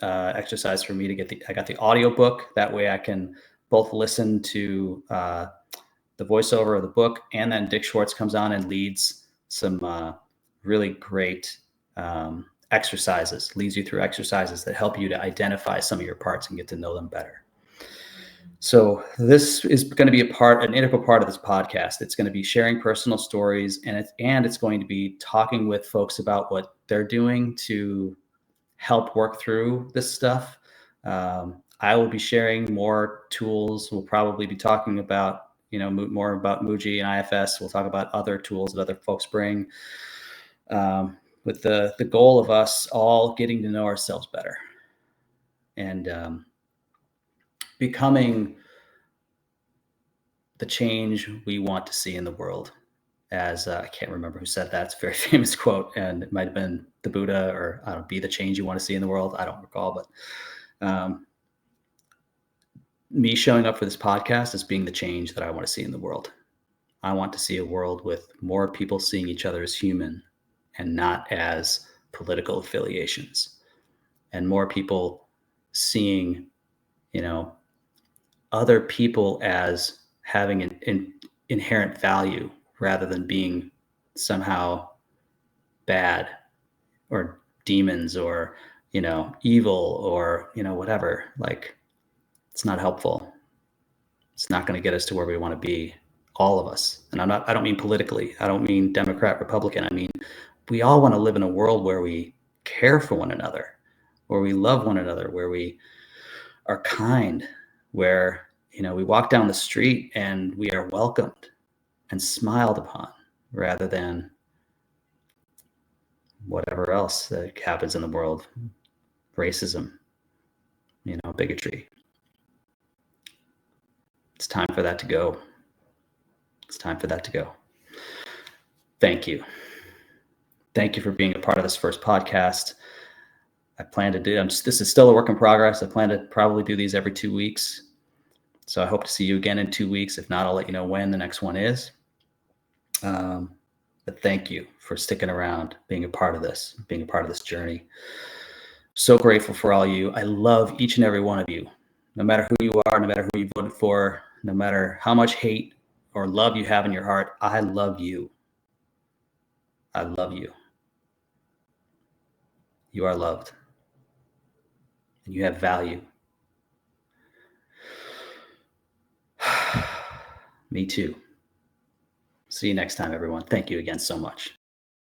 A: exercise for me to I got the audio book. That way I can both listen to the voiceover of the book, and then Dick Schwartz comes on and leads some really great exercises, leads you through exercises that help you to identify some of your parts and get to know them better. So this is going to be an integral part of this podcast. It's going to be sharing personal stories, and it's going to be talking with folks about what they're doing to help work through this stuff. I will be sharing more tools. We'll probably be talking about, more about Muji and IFS. We'll talk about other tools that other folks bring, with the goal of us all getting to know ourselves better and becoming the change we want to see in the world. As I can't remember who said that. It's a very famous quote, and it might have been the Buddha, or be the change you want to see in the world. I don't recall, but me showing up for this podcast is being the change that I want to see in the world. I want to see a world with more people seeing each other as human and not as political affiliations, and more people seeing, other people as having an inherent value rather than being somehow bad or demons or, evil or, whatever. Like, it's not helpful. It's not going to get us to where we want to be, all of us. And I don't mean politically. I don't mean Democrat, Republican. I mean, we all want to live in a world where we care for one another, where we love one another, where we are kind, where, we walk down the street and we are welcomed and smiled upon, rather than whatever else that happens in the world, racism, bigotry. It's time for that to go. It's time for that to go. Thank you. Thank you for being a part of this first podcast. I plan to this is still a work in progress. I plan to probably do these every 2 weeks. So I hope to see you again in 2 weeks. If not, I'll let you know when the next one is. But thank you for sticking around, being a part of this journey. So grateful for all you. I love each and every one of you, no matter who you are, no matter who you voted for, no matter how much hate or love you have in your heart. I love you. I love you. You are loved. And you have value. Me too. See you next time, everyone. Thank you again so much.